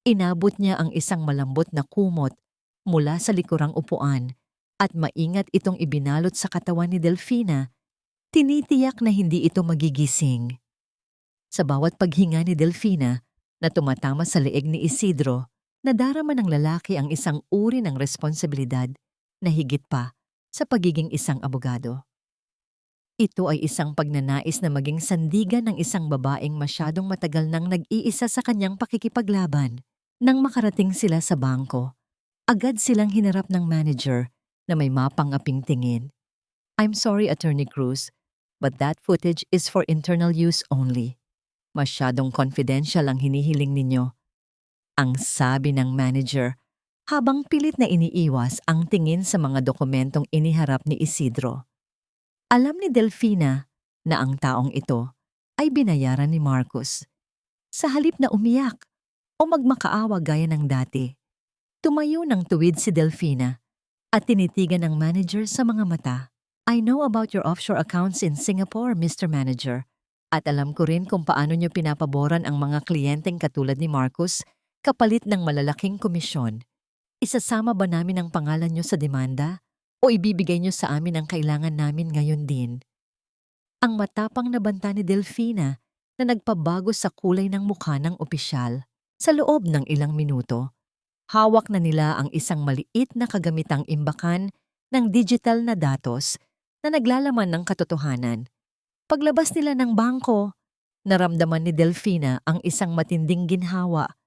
Inabot niya ang isang malambot na kumot mula sa likurang upuan at maingat itong ibinalot sa katawan ni Delfina, tinitiyak na hindi ito magigising. Sa bawat paghinga ni Delfina na tumatama sa leeg ni Isidro, nadarama ng lalaki ang isang uri ng responsibilidad na higit pa sa pagiging isang abogado. Ito ay isang pagnanais na maging sandigan ng isang babaeng masyadong matagal nang nag-iisa sa kanyang pakikipaglaban. Nang makarating sila sa bangko, agad silang hinarap ng manager na may mapangaping tingin. "I'm sorry, Attorney Cruz, but that footage is for internal use only. Masyadong confidential ang hinihiling ninyo," ang sabi ng manager habang pilit na iniiwas ang tingin sa mga dokumentong iniharap ni Isidro. Alam ni Delfina na ang taong ito ay binayaran ni Marcos. Sa halip na umiyak o magmakaawa gaya ng dati, tumayo ng tuwid si Delfina At tinitigan ng manager sa mga mata. I know about your offshore accounts in Singapore, Mr. Manager. At alam ko rin kung paano nyo pinapaboran ang mga kliyenteng katulad ni Marcus kapalit ng malalaking komisyon. Isasama ba namin ang pangalan nyo sa demanda? O ibibigay nyo sa amin ang kailangan namin ngayon din? Ang matapang na banta ni Delfina na nagpabago sa kulay ng mukha ng opisyal. Sa loob ng ilang minuto, hawak na nila ang isang maliit na kagamitang imbakan ng digital na datos na naglalaman ng katotohanan. Paglabas nila ng bangko, naramdaman ni Delfina ang isang matinding ginhawa.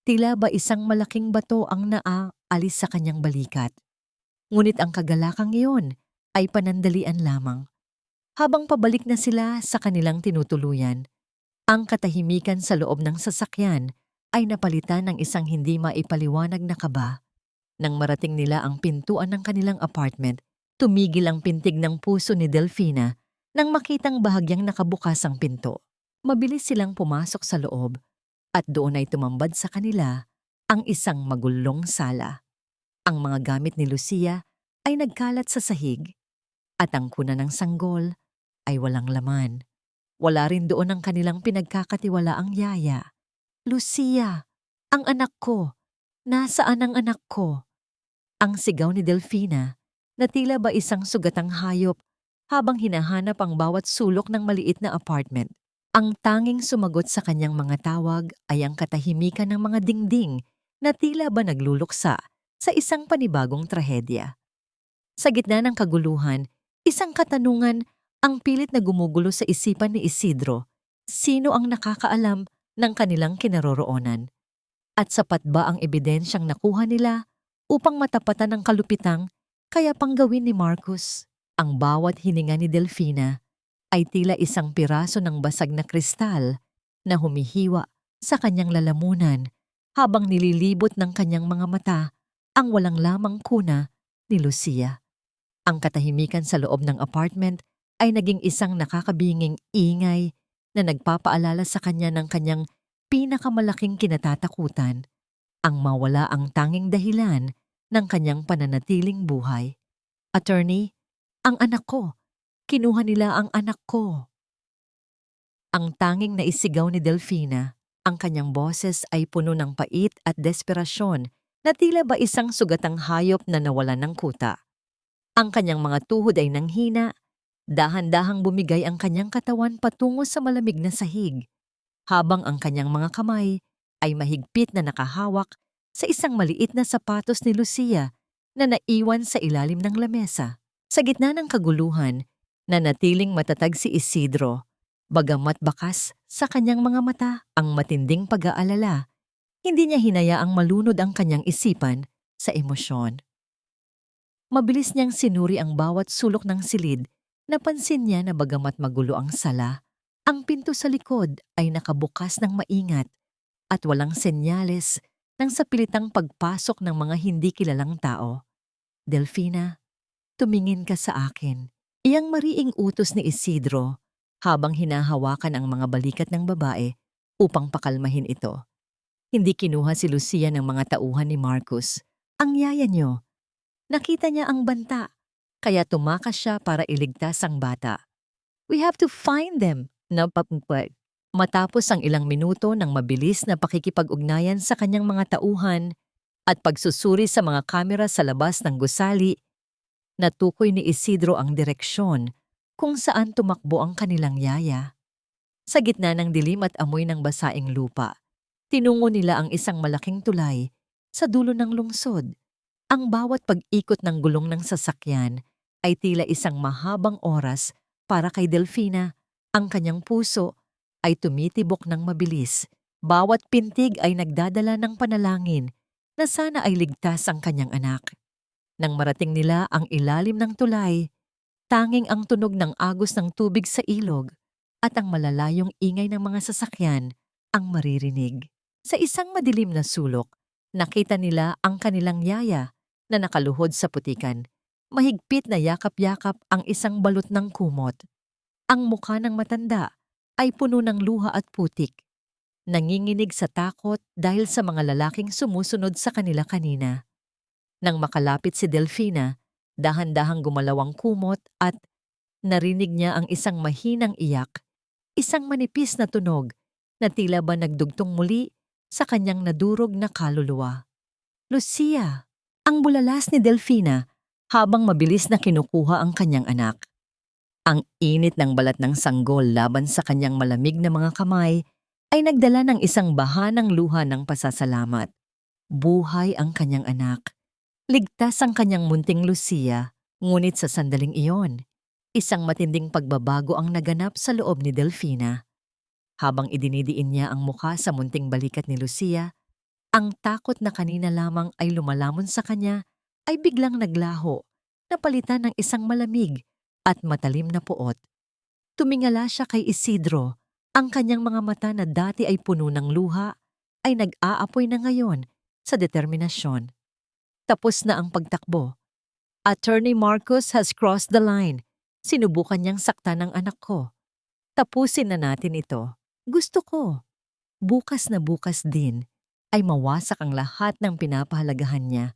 Tila ba isang malaking bato ang naaalis sa kanyang balikat. Ngunit ang kagalakang iyon ay panandalian lamang. Habang pabalik na sila sa kanilang tinutuluyan, ang katahimikan sa loob ng sasakyan ay napalitan ng isang hindi maipaliwanag na kaba. Nang marating nila ang pintuan ng kanilang apartment, tumigil ang pintig ng puso ni Delfina nang makitang bahagyang nakabukas ang pinto. Mabilis silang pumasok sa loob at doon ay tumambad sa kanila ang isang magulong sala. Ang mga gamit ni Lucia ay nagkalat sa sahig at ang kuna ng sanggol ay walang laman. Wala rin doon ang kanilang pinagkakatiwalaang yaya. Lucia, ang anak ko. Nasaan ang anak ko? Ang sigaw ni Delfina na tila ba isang sugatang hayop habang hinahanap ang bawat sulok ng maliit na apartment. Ang tanging sumagot sa kanyang mga tawag ay ang katahimikan ng mga dingding na tila ba nagluluksa sa isang panibagong trahedya. Sa gitna ng kaguluhan, isang katanungan ang pilit na gumugulo sa isipan ni Isidro. Sino ang nakakaalam ng kanilang kinaroroonan? At sapat ba ang ebidensyang nakuha nila upang matapatan ng kalupitang kaya panggawin ni Marcus? Ang bawat hininga ni Delfina ay tila isang piraso ng basag na kristal na humihiwa sa kanyang lalamunan habang nililibot ng kanyang mga mata ang walang lamang kuna ni Lucia. Ang katahimikan sa loob ng apartment ay naging isang nakakabinging ingay na nagpapaalala sa kanya ng kanyang pinakamalaking kinatatakutan, ang mawala ang tanging dahilan ng kanyang pananatiling buhay. Attorney, ang anak ko. Kinuha nila ang anak ko. Ang tanging naisigaw ni Delfina, ang kanyang boses ay puno ng pait at desperasyon na tila ba isang sugatang hayop na nawalan ng kuta. Ang kanyang mga tuhod ay nanghina, dahan-dahang bumigay ang kanyang katawan patungo sa malamig na sahig, habang ang kanyang mga kamay ay mahigpit na nakahawak sa isang maliit na sapatos ni Lucia na naiwan sa ilalim ng lamesa. Sa gitna ng kaguluhan, nanatiling matatag si Isidro, bagamat bakas sa kanyang mga mata ang matinding pag-aalala, hindi niya hinayaang malunod ang kanyang isipan sa emosyon. Mabilis niyang sinuri ang bawat sulok ng silid, napansin niya na bagamat magulo ang sala, ang pinto sa likod ay nakabukas ng maingat at walang senyales ng sapilitang pagpasok ng mga hindi kilalang tao. Delfina, tumingin ka sa akin. Iyang mariing utos ni Isidro habang hinahawakan ang mga balikat ng babae upang pakalmahin ito. Hindi kinuha si Lucia ng mga tauhan ni Marcus. Ang yaya niyo. Nakita niya ang banta, kaya tumakas siya para iligtas ang bata. We have to find them, napapagpag. Matapos ang ilang minuto ng mabilis na pakikipag-ugnayan sa kanyang mga tauhan at pagsusuri sa mga kamera sa labas ng gusali, natukoy ni Isidro ang direksyon kung saan tumakbo ang kanilang yaya. Sa gitna ng dilim at amoy ng basaing lupa, tinungo nila ang isang malaking tulay sa dulo ng lungsod. Ang bawat pag-ikot ng gulong ng sasakyan ay tila isang mahabang oras para kay Delfina. Ang kanyang puso ay tumitibok ng mabilis. Bawat pintig ay nagdadala ng panalangin na sana ay ligtas ang kanyang anak. Nang marating nila ang ilalim ng tulay, tanging ang tunog ng agos ng tubig sa ilog at ang malalayong ingay ng mga sasakyan ang maririnig. Sa isang madilim na sulok, nakita nila ang kanilang yaya na nakaluhod sa putikan. Mahigpit na yakap-yakap ang isang balot ng kumot. Ang mukha ng matanda ay puno ng luha at putik. Nanginginig sa takot dahil sa mga lalaking sumusunod sa kanila kanina. Nang makalapit si Delfina, dahan-dahang gumalaw ang kumot at narinig niya ang isang mahinang iyak, isang manipis na tunog na tila ba nagdugtong muli sa kanyang nadurog na kaluluwa. Lucia! Ang bulalas ni Delfina habang mabilis na kinukuha ang kanyang anak. Ang init ng balat ng sanggol laban sa kanyang malamig na mga kamay ay nagdala ng isang bahanang luha ng pasasalamat. Buhay ang kanyang anak. Ligtas ang kanyang munting Lucia, ngunit sa sandaling iyon, isang matinding pagbabago ang naganap sa loob ni Delfina. Habang idinidiin niya ang mukha sa munting balikat ni Lucia, ang takot na kanina lamang ay lumalamon sa kanya ay biglang naglaho, napalitan ng isang malamig at matalim na puot. Tumingala siya kay Isidro, ang kanyang mga mata na dati ay puno ng luha ay nag-aapoy na ngayon sa determinasyon. Tapos na ang pagtakbo. Attorney Marcos has crossed the line. Sinubukan niyang saktan ang anak ko. Tapusin na natin ito. Gusto ko. Bukas na bukas din ay mawasak ang lahat ng pinapahalagahan niya.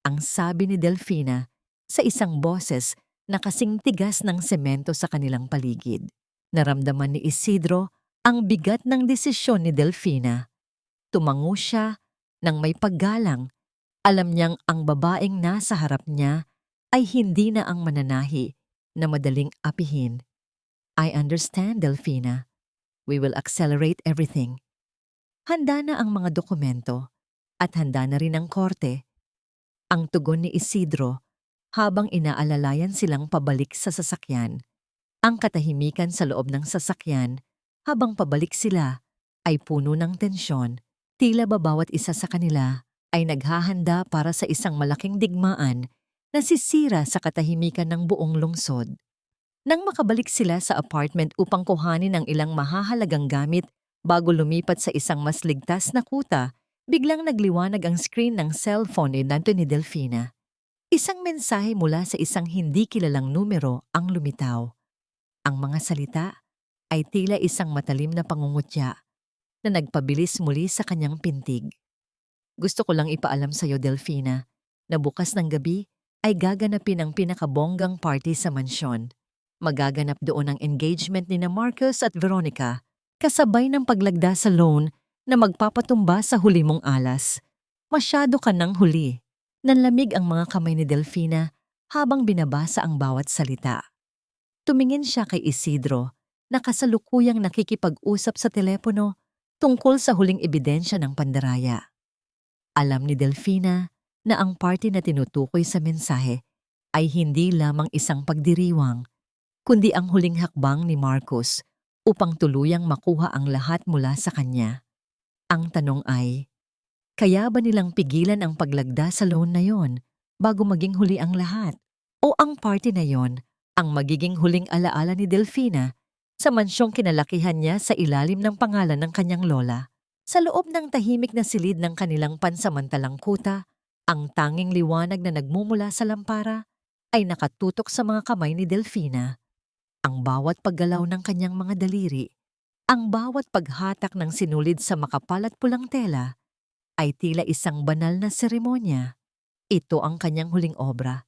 Ang sabi ni Delfina sa isang boses na kasing tigas ng semento sa kanilang paligid. Naramdaman ni Isidro ang bigat ng desisyon ni Delfina. Tumango siya nang may paggalang. Alam niyang ang babaeng nasa harap niya ay hindi na ang mananahi na madaling apihin. I understand, Delfina. We will accelerate everything. Handa na ang mga dokumento at handa na rin ang korte. Ang tugon ni Isidro habang inaalalayan silang pabalik sa sasakyan. Ang katahimikan sa loob ng sasakyan habang pabalik sila ay puno ng tensyon. Tila ba bawat isa sa kanila ay naghahanda para sa isang malaking digmaan na sisira sa katahimikan ng buong lungsod. Nang makabalik sila sa apartment upang kuhanin ang ilang mahahalagang gamit bago lumipat sa isang mas ligtas na kuta, biglang nagliwanag ang screen ng cellphone ni Delfina. Isang mensahe mula sa isang hindi kilalang numero ang lumitaw. Ang mga salita ay tila isang matalim na pangungutya na nagpabilis muli sa kanyang pintig. Gusto ko lang ipaalam sa iyo, Delfina, na bukas ng gabi ay gaganapin ang pinakabonggang party sa mansyon. Magaganap doon ang engagement ni Marcos at Veronica, kasabay ng paglagda sa loan na magpapatumba sa huli mong alas. Masyado ka nang huli. Nanlamig ang mga kamay ni Delfina habang binabasa ang bawat salita. Tumingin siya kay Isidro na kasalukuyang nakikipag-usap sa telepono tungkol sa huling ebidensya ng pandaraya. Alam ni Delfina na ang party na tinutukoy sa mensahe ay hindi lamang isang pagdiriwang, kundi ang huling hakbang ni Marcos upang tuluyang makuha ang lahat mula sa kanya. Ang tanong ay, kaya ba nilang pigilan ang paglagda sa loan na yon bago maging huli ang lahat? O ang party na yon ang magiging huling alaala ni Delfina sa mansyong kinalakihan niya sa ilalim ng pangalan ng kanyang lola? Sa loob ng tahimik na silid ng kanilang pansamantalang kuta, ang tanging liwanag na nagmumula sa lampara ay nakatutok sa mga kamay ni Delfina. Ang bawat paggalaw ng kanyang mga daliri, ang bawat paghatak ng sinulid sa makapal at pulang tela, ay tila isang banal na seremonya. Ito ang kanyang huling obra,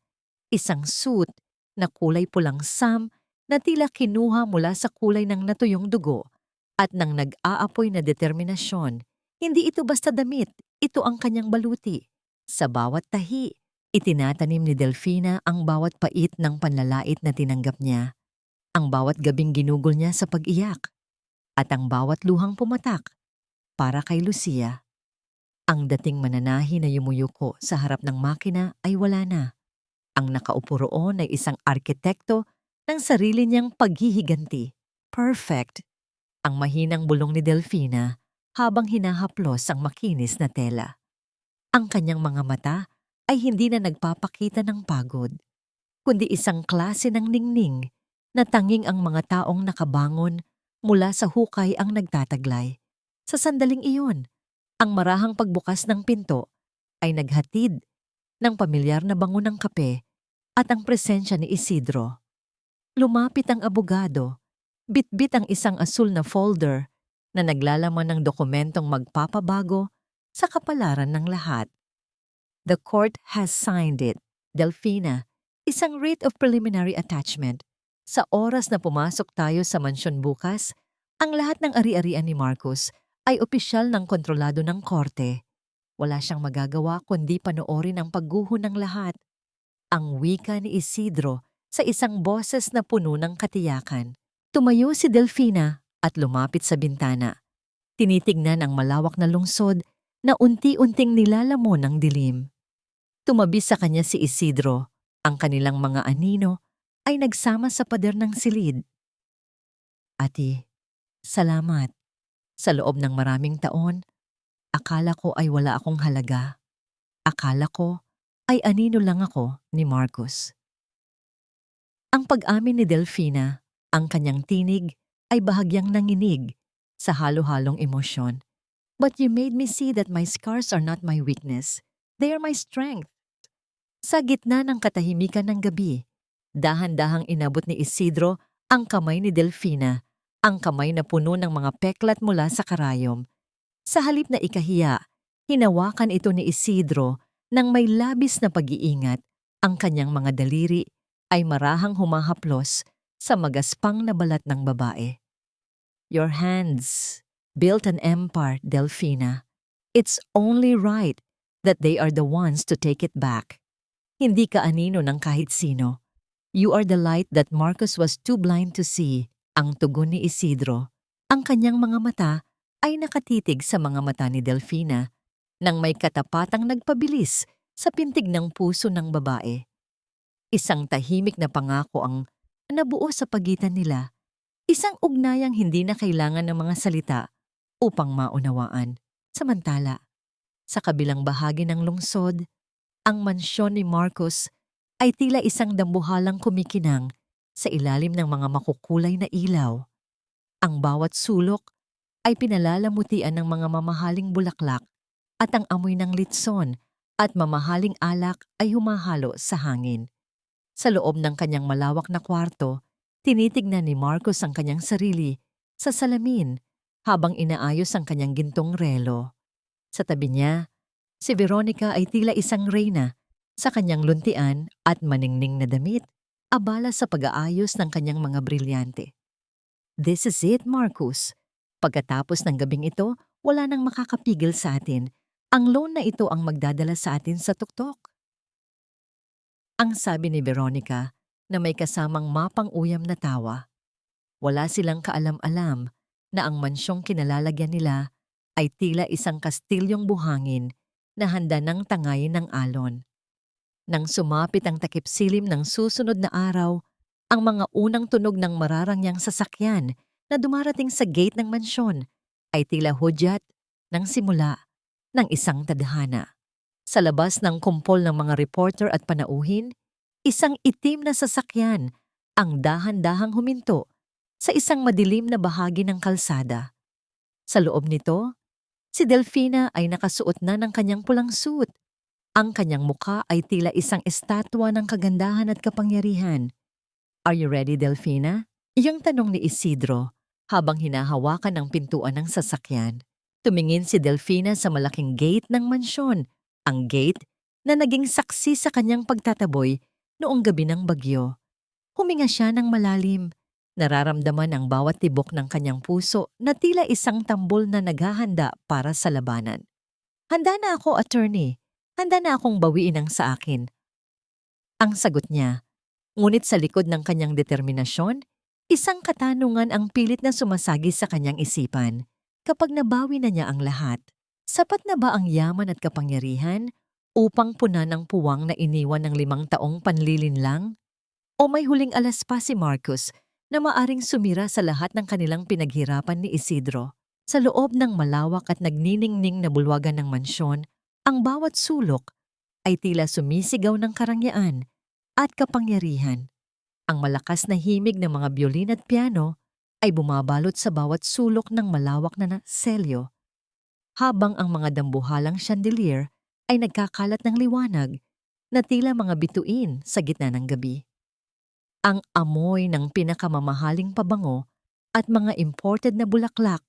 isang suit na kulay pulang sam na tila kinuha mula sa kulay ng natuyong dugo at ng nag-aapoy na determinasyon. Hindi ito basta damit, ito ang kanyang baluti. Sa bawat tahi, itinatanim ni Delfina ang bawat pait ng panlalait na tinanggap niya, ang bawat gabing ginugol niya sa pag-iyak, at ang bawat luhang pumatak para kay Lucia. Ang dating mananahi na yumuyuko sa harap ng makina ay wala na. Ang nakaupo roon ay isang arkitekto ng sarili niyang paghihiganti. Perfect! Ang mahinang bulong ni Delfina habang hinahaplos ang makinis na tela. Ang kanyang mga mata ay hindi na nagpapakita ng pagod, kundi isang klase ng ningning na tanging ang mga taong nakabangon mula sa hukay ang nagtataglay. Sa sandaling iyon, ang marahang pagbukas ng pinto ay naghatid ng pamilyar na bango ng kape at ang presensya ni Isidro. Lumapit ang abogado, bitbit ang isang asul na folder na naglalaman ng dokumentong magpapabago sa kapalaran ng lahat. The court has signed it. Delfina, isang writ of preliminary attachment. Sa oras na pumasok tayo sa mansyon bukas, ang lahat ng ari-arian ni Marcos ay opisyal ng kontrolado ng korte. Wala siyang magagawa kundi panoorin ang pagguho ng lahat. Ang wika ni Isidro sa isang boses na puno ng katiyakan. Tumayo si Delfina at lumapit sa bintana. Tinitignan ang malawak na lungsod na unti-unting nilalamon ng dilim. Tumabi sa kanya si Isidro. Ang kanilang mga anino ay nagsama sa pader ng silid. Ate, salamat. Sa loob ng maraming taon, akala ko ay wala akong halaga. Akala ko ay anino lang ako ni Marcos. Ang pag-amin ni Delfina, ang kanyang tinig ay bahagyang nanginig sa halo-halong emosyon. But you made me see that my scars are not my weakness. They are my strength. Sa gitna ng katahimikan ng gabi, dahan-dahang inabot ni Isidro ang kamay ni Delfina, ang kamay na puno ng mga peklat mula sa karayom. Sa halip na ikahiya, hinawakan ito ni Isidro nang may labis na pag-iingat. Ang kanyang mga daliri ay marahang humahaplos sa magaspang na balat ng babae. Your hands built an empire, Delfina. It's only right that they are the ones to take it back. Hindi ka anino ng kahit sino. You are the light that Marcos was too blind to see. Ang tugon ni Isidro. Ang kanyang mga mata ay nakatitig sa mga mata ni Delfina nang may katapatang nagpabilis sa pintig ng puso ng babae. Isang tahimik na pangako ang nabuo sa pagitan nila. Isang ugnayang hindi na kailangan ng mga salita upang maunawaan. Samantala, sa kabilang bahagi ng lungsod, ang mansyon ni Marcos ay tila isang dambuhalang kumikinang sa ilalim ng mga makukulay na ilaw. Ang bawat sulok ay pinalalamutian ng mga mamahaling bulaklak at ang amoy ng litson at mamahaling alak ay humahalo sa hangin. Sa loob ng kanyang malawak na kwarto, tinitignan ni Marcos ang kanyang sarili sa salamin habang inaayos ang kanyang gintong relo. Sa tabi niya, si Veronica ay tila isang reyna sa kanyang luntian at maningning na damit, abala sa pag-aayos ng kanyang mga brilyante. This is it, Marcos. Pagkatapos ng gabing ito, wala nang makakapigil sa atin. Ang loan na ito ang magdadala sa atin sa tuktok. Ang sabi ni Veronica na may kasamang mapang-uyam na tawa. Wala silang kaalam-alam na ang mansyong kinalalagyan nila ay tila isang kastilyong buhangin na handa ng tangayin ng alon. Nang sumapit ang takip-silim ng susunod na araw, ang mga unang tunog ng mararangyang sasakyan na dumarating sa gate ng mansyon ay tila hudyat ng simula ng isang tadhana. Sa labas ng kumpol ng mga reporter at panauhin, isang itim na sasakyan ang dahan-dahang huminto sa isang madilim na bahagi ng kalsada. Sa loob nito, si Delfina ay nakasuot na ng kanyang pulang suit. Ang kanyang mukha ay tila isang estatwa ng kagandahan at kapangyarihan. Are you ready, Delfina? Iyang tanong ni Isidro habang hinahawakan ang pintuan ng sasakyan. Tumingin si Delfina sa malaking gate ng mansyon, ang gate na naging saksi sa kanyang pagtataboy noong gabi ng bagyo. Huminga siya ng malalim. Nararamdaman ang bawat tibok ng kanyang puso na tila isang tambol na naghahanda para sa labanan. Handa na ako, attorney. Handa na akong bawiin ang sa akin. Ang sagot niya. Ngunit sa likod ng kanyang determinasyon, isang katanungan ang pilit na sumasagi sa kanyang isipan. Kapag nabawi na niya ang lahat, sapat na ba ang yaman at kapangyarihan upang punan ang puwang na iniwan ng 5 taong panlilinlang? O may huling alas pa si Marcos na maaring sumira sa lahat ng kanilang pinaghirapan ni Isidro? Sa loob ng malawak at nagniningning na bulwagan ng mansyon, ang bawat sulok ay tila sumisigaw ng karangyaan at kapangyarihan. Ang malakas na himig ng mga biolin at piano ay bumabalot sa bawat sulok ng malawak na selyo, habang ang mga dambuhalang chandelier ay nagkakalat ng liwanag na tila mga bituin sa gitna ng gabi. Ang amoy ng pinakamamahaling pabango at mga imported na bulaklak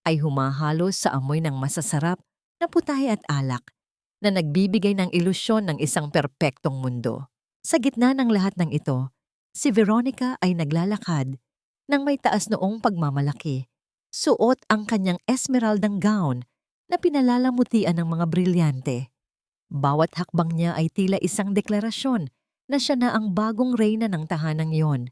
ay humahalo sa amoy ng masasarap na putahe at alak na nagbibigay ng ilusyon ng isang perpektong mundo. Sa gitna ng lahat ng ito, si Veronica ay naglalakad nang may taas noong pagmamalaki. Suot ang kanyang esmeraldang gown na pinalalamutian ng mga brilyante. Bawat hakbang niya ay tila isang deklarasyon na siya na ang bagong reyna ng tahanang yon,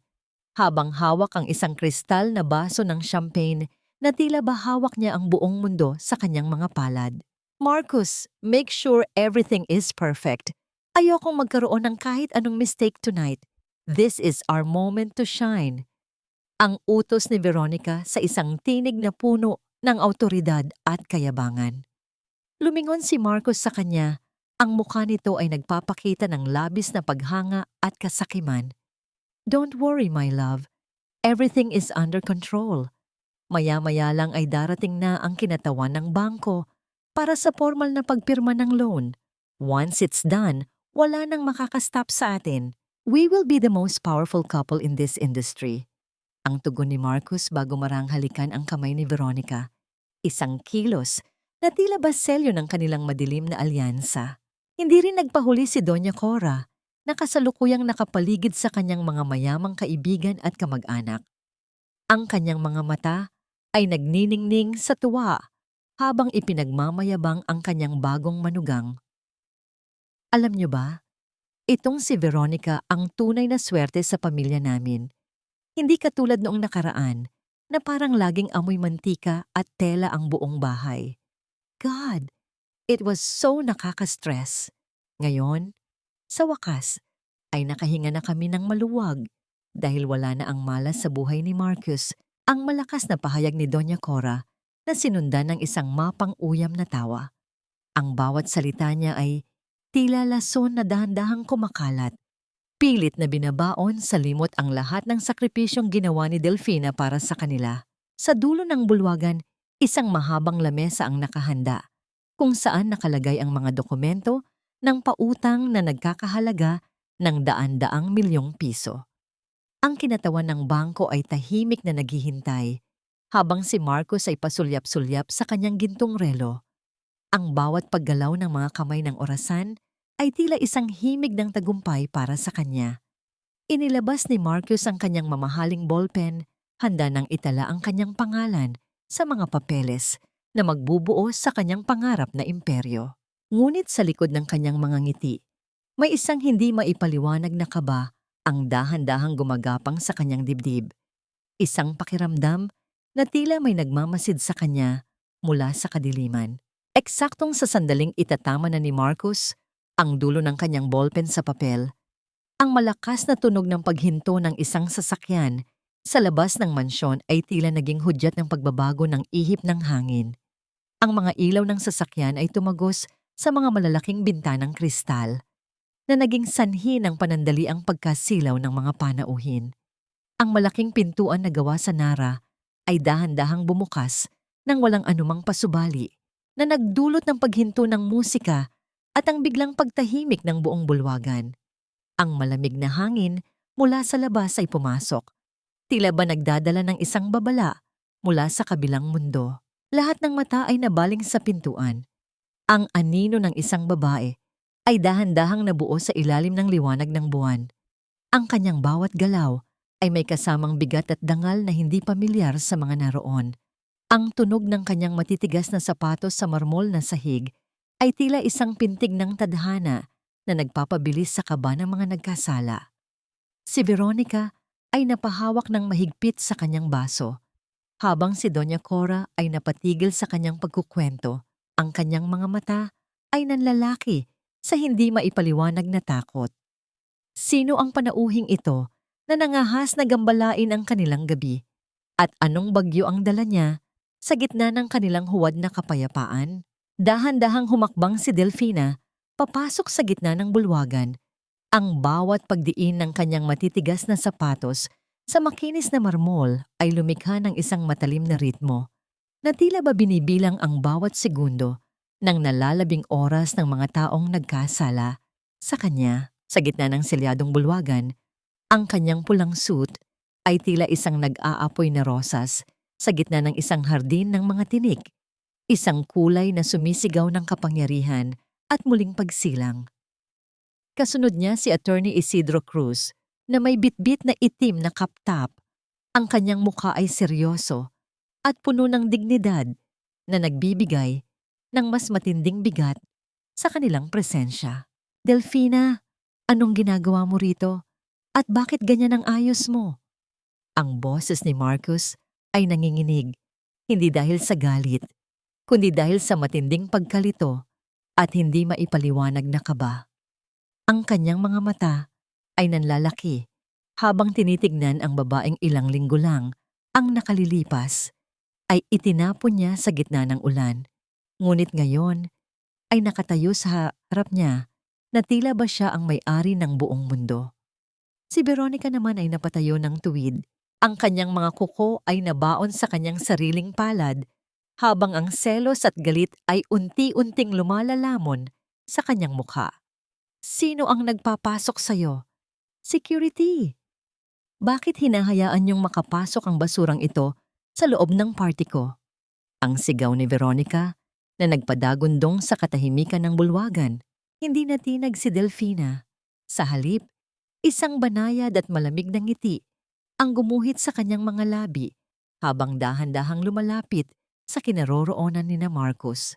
habang hawak ang isang kristal na baso ng champagne na tila ba hawak niya ang buong mundo sa kanyang mga palad. Marcus, make sure everything is perfect. Ayokong magkaroon ng kahit anong mistake tonight. This is our moment to shine. Ang utos ni Veronica sa isang tinig na puno ng awtoridad at kayabangan. Lumingon si Marcus sa kanya. Ang mukha nito ay nagpapakita ng labis na paghanga at kasakiman. Don't worry, my love. Everything is under control. Maya-maya lang ay darating na ang kinatawan ng bangko para sa formal na pagpirma ng loan. Once it's done, wala nang makakastop sa atin. We will be the most powerful couple in this industry. Ang tugon ni Marcus bago maranghalikan ang kamay ni Veronica. Isang kilos na tila ba selyo ng kanilang madilim na alyansa. Hindi rin nagpahuli si Doña Cora na kasalukuyang nakapaligid sa kanyang mga mayamang kaibigan at kamag-anak. Ang kanyang mga mata ay nagniningning sa tuwa habang ipinagmamayabang ang kanyang bagong manugang. Alam niyo ba, itong si Veronica ang tunay na swerte sa pamilya namin. Hindi katulad noong nakaraan na parang laging amoy mantika at tela ang buong bahay. God, it was so nakaka-stress. Ngayon, sa wakas, ay nakahinga na kami ng maluwag dahil wala na ang malas sa buhay ni Marcus, ang malakas na pahayag ni Doña Cora na sinundan ng isang mapang-uyam na tawa. Ang bawat salita niya ay tila lason na dahan-dahang kumakalat. Pilit na binabaon sa limot ang lahat ng sakripisyong ginawa ni Delfina para sa kanila. Sa dulo ng bulwagan, isang mahabang lamesa ang nakahanda, kung saan nakalagay ang mga dokumento ng pautang na nagkakahalaga ng daan-daang milyong piso. Ang kinatawan ng bangko ay tahimik na naghihintay, habang si Marcus ay pasulyap-sulyap sa kanyang gintong relo. Ang bawat paggalaw ng mga kamay ng orasan ay tila isang himig ng tagumpay para sa kanya. Inilabas ni Marcus ang kanyang mamahaling ballpen, handa nang itala ang kanyang pangalan sa mga papeles na magbubuo sa kanyang pangarap na imperyo. Ngunit sa likod ng kanyang mga ngiti, may isang hindi maipaliwanag na kaba ang dahan-dahang gumagapang sa kanyang dibdib. Isang pakiramdam na tila may nagmamasid sa kanya mula sa kadiliman. Eksaktong sa sandaling itatama na ni Marcus ang dulo ng kanyang ballpen sa papel, ang malakas na tunog ng paghinto ng isang sasakyan sa labas ng mansyon ay tila naging hudyat ng pagbabago ng ihip ng hangin. Ang mga ilaw ng sasakyan ay tumagos sa mga malalaking bintanang kristal na naging sanhi ng panandaliang pagkasilaw ng mga panauhin. Ang malaking pintuan na gawa sa Nara ay dahan-dahang bumukas nang walang anumang pasubali na nagdulot ng paghinto ng musika at ang biglang pagtahimik ng buong bulwagan. Ang malamig na hangin mula sa labas ay pumasok. Tila ba nagdadala ng isang babala mula sa kabilang mundo. Lahat ng mata ay nabaling sa pintuan. Ang anino ng isang babae ay dahan-dahang nabuo sa ilalim ng liwanag ng buwan. Ang kanyang bawat galaw ay may kasamang bigat at dangal na hindi pamilyar sa mga naroon. Ang tunog ng kanyang matitigas na sapatos sa marmol na sahig ay tila isang pintig ng tadhana na nagpapabilis sa kaba ng mga nagkasala. Si Veronica ay napahawak ng mahigpit sa kanyang baso, habang si Doña Cora ay napatigil sa kanyang pagkukwento. Ang kanyang mga mata ay nanlalaki sa hindi maipaliwanag na takot. Sino ang panauhing ito na nangahas na gambalain ang kanilang gabi? At anong bagyo ang dala niya sa gitna ng kanilang huwad na kapayapaan? Dahan-dahang humakbang si Delfina papasok sa gitna ng bulwagan. Ang bawat pagdiin ng kanyang matitigas na sapatos sa makinis na marmol ay lumikha ng isang matalim na ritmo na tila ba binibilang ang bawat segundo ng nalalabing oras ng mga taong nagkasala sa kanya. Sa gitna ng selyadong bulwagan, ang kanyang pulang suit ay tila isang nag-aapoy na rosas sa gitna ng isang hardin ng mga tinik, isang kulay na sumisigaw ng kapangyarihan at muling pagsilang. Kasunod niya si Attorney Isidro Cruz na may bitbit na itim na kaptap. Ang kanyang mukha ay seryoso at puno ng dignidad na nagbibigay ng mas matinding bigat sa kanilang presensya. Delfina, anong ginagawa mo rito? At bakit ganyan ang ayos mo? Ang boses ni Marcus ay nanginginig, hindi dahil sa galit, kundi dahil sa matinding pagkalito at hindi maipaliwanag na kaba. Ang kanyang mga mata ay nanlalaki habang tinitignan ang babaeng ilang linggo lang ang nakalilipas, ay itinapon niya sa gitna ng ulan. Ngunit ngayon ay nakatayo sa harap niya na tila ba siya ang may-ari ng buong mundo. Si Veronica naman ay napatayo ng tuwid. Ang kanyang mga kuko ay nabaon sa kanyang sariling palad habang ang selos at galit ay unti-unting lumalalamon sa kanyang mukha. Sino ang nagpapasok sa'yo? Security! Bakit hinahayaan niyong makapasok ang basurang ito sa loob ng party ko? Ang sigaw ni Veronica na nagpadagundong sa katahimikan ng bulwagan. Hindi natinag si Delfina. Sa halip, isang banayad at malamig na ngiti ang gumuhit sa kanyang mga labi habang dahan-dahang lumalapit sa kinaroroonan ni na Marcos.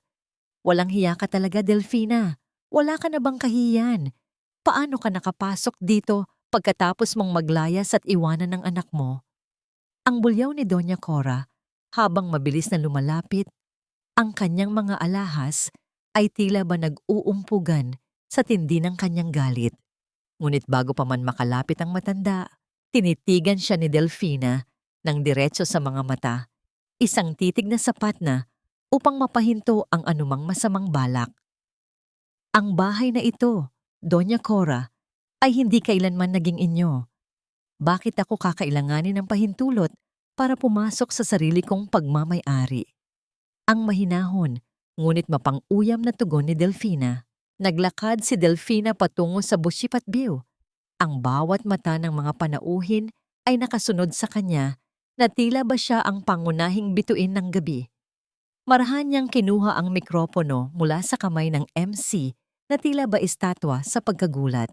Walang hiya ka talaga, Delfina. Wala ka na bang kahiyan? Paano ka nakapasok dito pagkatapos mong maglayas at iwanan ng anak mo? Ang bulyaw ni Doña Cora habang mabilis na lumalapit, ang kanyang mga alahas ay tila ba nag-uumpugan sa tindi ng kanyang galit. Ngunit bago pa man makalapit ang matanda, tinitigan siya ni Delfina ng diretso sa mga mata, isang titig na sapat na upang mapahinto ang anumang masamang balak. Ang bahay na ito, Doña Cora, ay hindi kailanman naging inyo. Bakit ako kakailanganin ng pahintulot para pumasok sa sarili kong pagmamay-ari? Ang mahinahon, ngunit mapang-uyam na tugon ni Delfina. Naglakad si Delfina patungo sa Bushipat View. Ang bawat mata ng mga panauhin ay nakasunod sa kanya na tila ba siya ang pangunahing bituin ng gabi. Marahan niyang kinuha ang mikropono mula sa kamay ng MC na tila ba estatwa sa pagkagulat.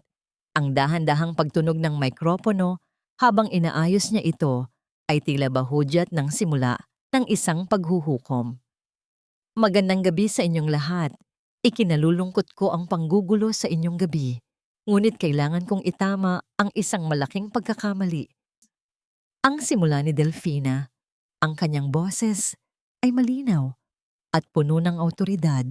Ang dahan-dahang pagtunog ng mikropono habang inaayos niya ito ay tila ba hudyat ng simula ng isang paghuhukom. Magandang gabi sa inyong lahat. Ikinalulungkot ko ang panggugulo sa inyong gabi, ngunit kailangan kong itama ang isang malaking pagkakamali. Ang simula ni Delfina, ang kanyang boses ay malinaw at puno ng awtoridad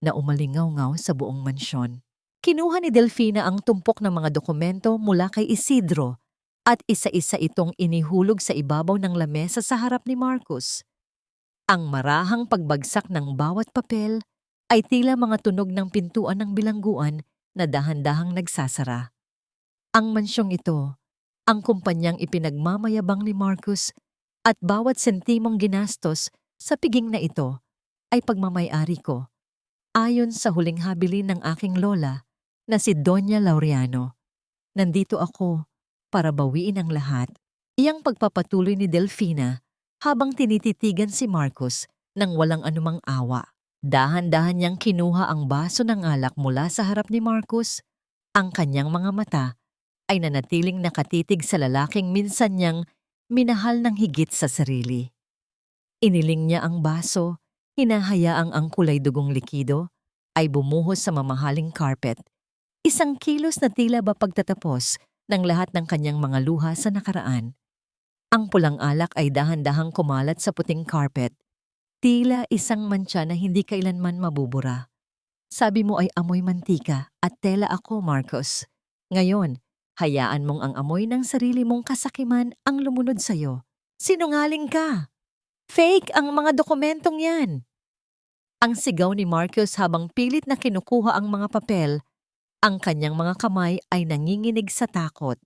na umalingaw-ngaw sa buong mansyon. Kinuha ni Delfina ang tumpok ng mga dokumento mula kay Isidro at isa-isa itong inihulog sa ibabaw ng lamesa sa harap ni Marcos. Ang marahang pagbagsak ng bawat papel ay tila mga tunog ng pintuan ng bilangguan na dahan-dahang nagsasara. Ang mansyong ito, ang kumpanyang ipinagmamayabang ni Marcos at bawat sentimong ginastos sa piging na ito ay pagmamay-ari ko, ayon sa huling habilin ng aking lola na si Doña Laureano. Nandito ako para bawiin ang lahat. Iyang pagpapatuloy ni Delfina habang tinititigan si Marcos nang walang anumang awa. Dahan-dahan niyang kinuha ang baso ng alak mula sa harap ni Marcos. Ang kanyang mga mata ay nanatiling nakatitig sa lalaking minsan niyang minahal ng higit sa sarili. Iniling niya ang baso, hinahayaang ang kulay dugong likido ay bumuhos sa mamahaling carpet. Isang kilos na tila ba pagtatapos ng lahat ng kanyang mga luha sa nakaraan. Ang pulang alak ay dahan-dahang kumalat sa puting carpet. Tila isang mantsa na hindi kailanman mabubura. Sabi mo ay amoy mantika at tela ako, Marcos. Ngayon, hayaan mong ang amoy ng sarili mong kasakiman ang lumunod sa'yo. Sinungaling ka! Fake ang mga dokumentong yan! Ang sigaw ni Marcos habang pilit na kinukuha ang mga papel, ang kanyang mga kamay ay nanginginig sa takot.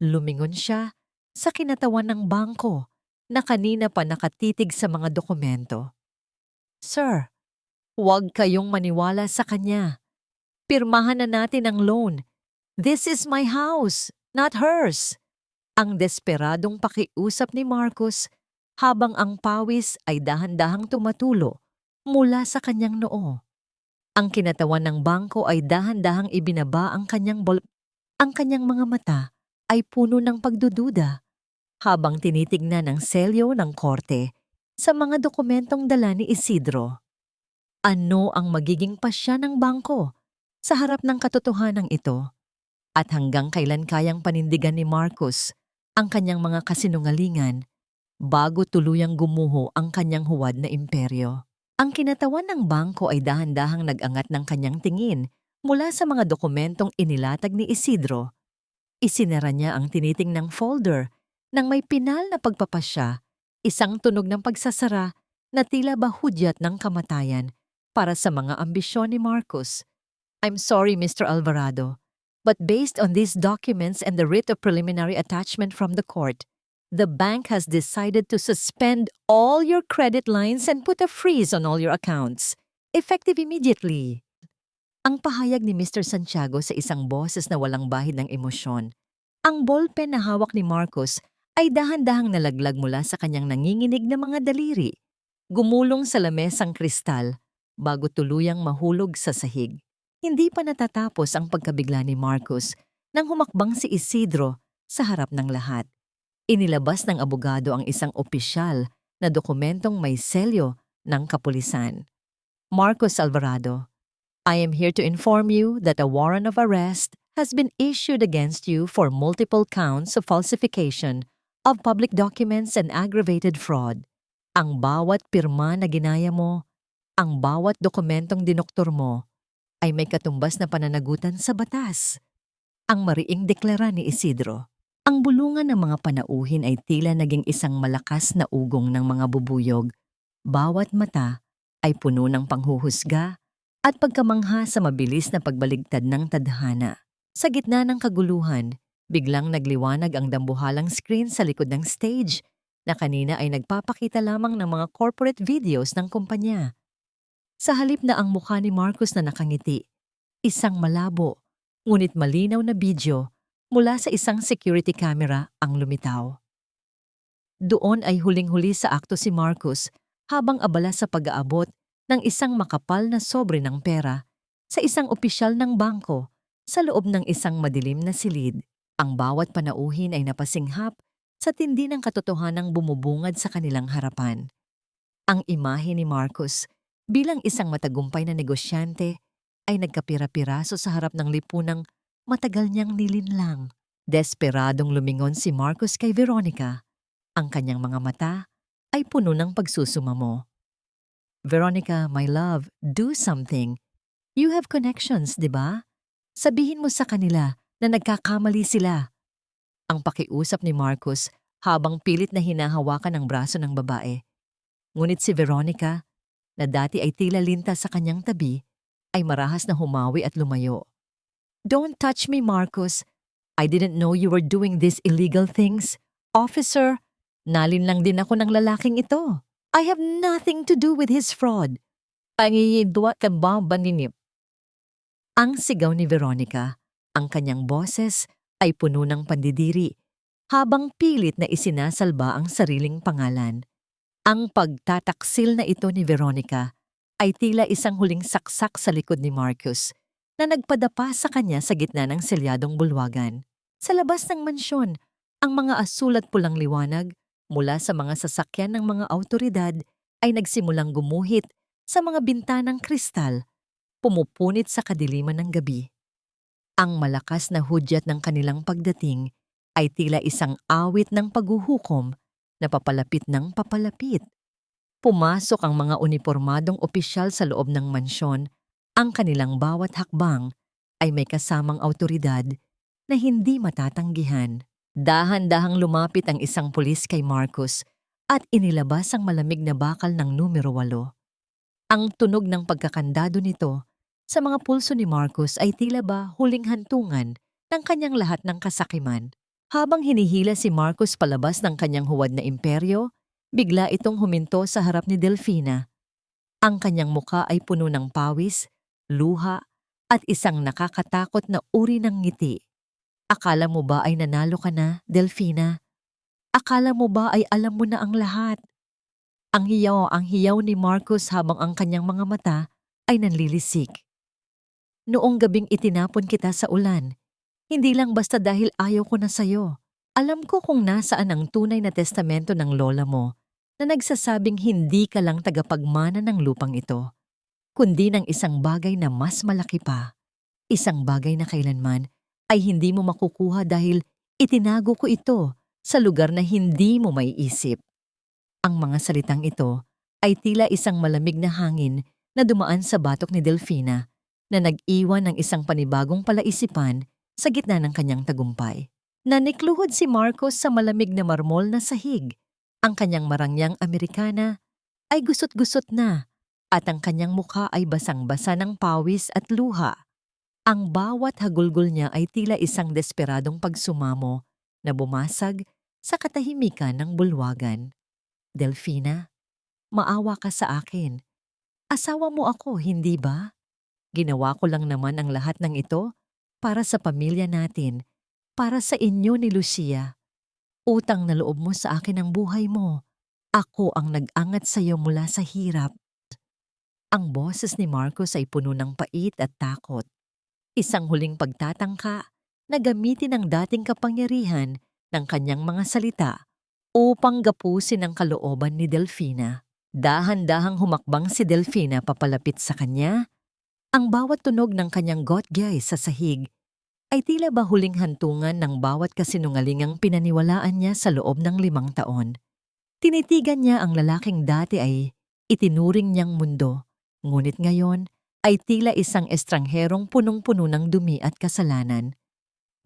Lumingon siya sa kinatawan ng bangko na kanina pa nakatitig sa mga dokumento. Sir, huwag kayong maniwala sa kanya. Pirmahan na natin ang loan. This is my house, not hers. Ang desperadong pakiusap ni Marcos habang ang pawis ay dahan-dahang tumatulo mula sa kanyang noo. Ang kinatawan ng bangko ay dahan-dahang ibinaba ang kanyang mga mata ay puno ng pagdududa habang tinitignan ang selyo ng korte sa mga dokumentong dala ni Isidro. Ano ang magiging pasya ng bangko sa harap ng katotohanan ito? At hanggang kailan kayang panindigan ni Marcos ang kanyang mga kasinungalingan bago tuluyang gumuho ang kanyang huwad na imperyo? Ang kinatawan ng bangko ay dahan-dahang nag-angat ng kanyang tingin mula sa mga dokumentong inilatag ni Isidro. Isinara niya ang tinitingnang folder nang may pinal na pagpapasya, isang tunog ng pagsasara na tila ba hudyat ng kamatayan para sa mga ambisyon ni Marcos. I'm sorry, Mr. Alvarado, but based on these documents and the writ of preliminary attachment from the court, the bank has decided to suspend all your credit lines and put a freeze on all your accounts, effective immediately. Ang pahayag ni Mr. Santiago sa isang boses na walang bahid ng emosyon. Ang ballpen na hawak ni Marcos ay dahan-dahang nalaglag mula sa kanyang nanginginig na mga daliri, gumulong sa lamesang kristal bago tuluyang mahulog sa sahig. Hindi pa natatapos ang pagkabigla ni Marcos nang humakbang si Isidro sa harap ng lahat. Inilabas ng abogado ang isang opisyal na dokumentong may selyo ng kapulisan. Marcos Alvarado, I am here to inform you that a warrant of arrest has been issued against you for multiple counts of falsification of public documents and aggravated fraud. Ang bawat pirma na ginaya mo, ang bawat dokumentong dinoktor mo, ay may katumbas na pananagutan sa batas. Ang mariing deklara ni Isidro. Ang bulungan ng mga panauhin ay tila naging isang malakas na ugong ng mga bubuyog. Bawat mata ay puno ng panghuhusga at pagkamangha sa mabilis na pagbaligtad ng tadhana. Sa gitna ng kaguluhan, biglang nagliwanag ang dambuhalang screen sa likod ng stage na kanina ay nagpapakita lamang ng mga corporate videos ng kumpanya. Sa halip na ang mukha ni Marcos na nakangiti, isang malabo, ngunit malinaw na video mula sa isang security camera ang lumitaw. Doon ay huling-huli sa akto si Marcos habang abala sa pag-aabot ng isang makapal na sobre ng pera sa isang opisyal ng bangko sa loob ng isang madilim na silid. Ang bawat panauhin ay napasinghap sa tindi ng katotohanang bumubungad sa kanilang harapan. Ang imahe ni Marcos bilang isang matagumpay na negosyante ay nagkapira-piraso sa harap ng lipunang matagal niyang nilinlang. Desperadong lumingon si Marcos kay Veronica. Ang kanyang mga mata ay puno ng pagsusumamo. Veronica, my love, do something. You have connections, di ba? Sabihin mo sa kanila na nagkakamali sila. Ang pakiusap ni Marcos habang pilit na hinahawakan ang braso ng babae. Ngunit si Veronica, na dati ay tila linta sa kanyang tabi, ay marahas na humawi at lumayo. Don't touch me, Marcos. I didn't know you were doing these illegal things. Officer, nalinlang din ako ng lalaking ito. I have nothing to do with his fraud. Pangiyidwa ka ba baninip? Ang sigaw ni Veronica, ang kanyang boses ay puno ng pandidiri habang pilit na isinasalba ang sariling pangalan. Ang pagtataksil na ito ni Veronica ay tila isang huling saksak sa likod ni Marcos na nagpadapa sa kanya sa gitna ng selyadong bulwagan. Sa labas ng mansyon, ang mga asul at pulang liwanag mula sa mga sasakyan ng mga awtoridad ay nagsimulang gumuhit sa mga bintanang kristal, pumupunit sa kadiliman ng gabi. Ang malakas na hudyat ng kanilang pagdating ay tila isang awit ng paghuhukom na papalapit ng papalapit. Pumasok ang mga unipormadong opisyal sa loob ng mansyon. Ang kanilang bawat hakbang ay may kasamang awtoridad na hindi matatanggihan. Dahan-dahang lumapit ang isang pulis kay Marcos at inilabas ang malamig na bakal ng numero 8. Ang tunog ng pagkakandado nito sa mga pulso ni Marcos ay tila ba huling hantungan ng kanyang lahat ng kasakiman. Habang hinihila si Marcos palabas ng kanyang huwad na imperyo, bigla itong huminto sa harap ni Delfina. Ang kanyang muka ay puno ng pawis, luha, at isang nakakatakot na uri ng ngiti. Akala mo ba ay nanalo ka na, Delfina? Akala mo ba ay alam mo na ang lahat? Ang hiyaw ni Marcos habang ang kanyang mga mata ay nanlilisik. Noong gabing itinapon kita sa ulan, hindi lang basta dahil ayaw ko na sa'yo. Alam ko kung nasaan ang tunay na testamento ng lola mo na nagsasabing hindi ka lang tagapagmana ng lupang ito, kundi ng isang bagay na mas malaki pa. Isang bagay na kailanman ay hindi mo makukuha dahil itinago ko ito sa lugar na hindi mo maiisip. Ang mga salitang ito ay tila isang malamig na hangin na dumaan sa batok ni Delfina na nag-iwan ng isang panibagong palaisipan sa gitna ng kanyang tagumpay. Nanikluhod si Marcos sa malamig na marmol na sahig. Ang kanyang marangyang Amerikana ay gusot-gusot na at ang kanyang mukha ay basang-basa ng pawis at luha. Ang bawat hagulgol niya ay tila isang desperadong pagsumamo na bumasag sa katahimikan ng bulwagan. Delfina, maawa ka sa akin. Asawa mo ako, hindi ba? Ginawa ko lang naman ang lahat ng ito para sa pamilya natin, para sa inyo ni Lucia. Utang na loob mo sa akin ang buhay mo. Ako ang nag-angat sa iyo mula sa hirap. Ang boses ni Marcos ay puno ng pait at takot. Isang huling pagtatangka na gamitin ang dating kapangyarihan ng kanyang mga salita upang gapusin ang kalooban ni Delfina. Dahan-dahang humakbang si Delfina papalapit sa kanya. Ang bawat tunog ng kanyang gotgay sa sahig ay tila ba huling hantungan ng bawat kasinungalingang pinaniwalaan niya sa loob ng 5 taon. Tinitigan niya ang lalaking dati ay itinuring niyang mundo, ngunit ngayon ay tila isang estrangherong punong-puno ng dumi at kasalanan.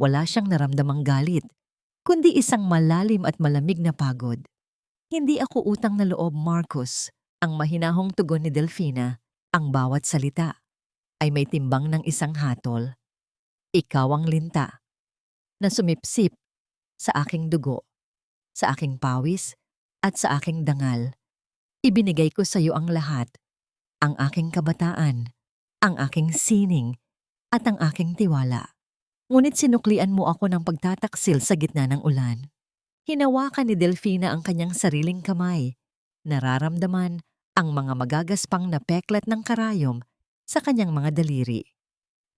Wala siyang naramdamang galit, kundi isang malalim at malamig na pagod. Hindi ako utang na loob, Marcos, ang mahinahong tugon ni Delfina. Ang bawat salita ay may timbang ng isang hatol. Ikaw ang linta na sumipsip sa aking dugo, sa aking pawis at sa aking dangal. Ibinigay ko sa iyo ang lahat, ang aking kabataan, ang aking sining at ang aking tiwala. Ngunit sinuklian mo ako ng pagtataksil sa gitna ng ulan. Hinawakan ni Delfina ang kanyang sariling kamay. Nararamdaman ang mga magagaspang na peklat ng karayom sa kanyang mga daliri.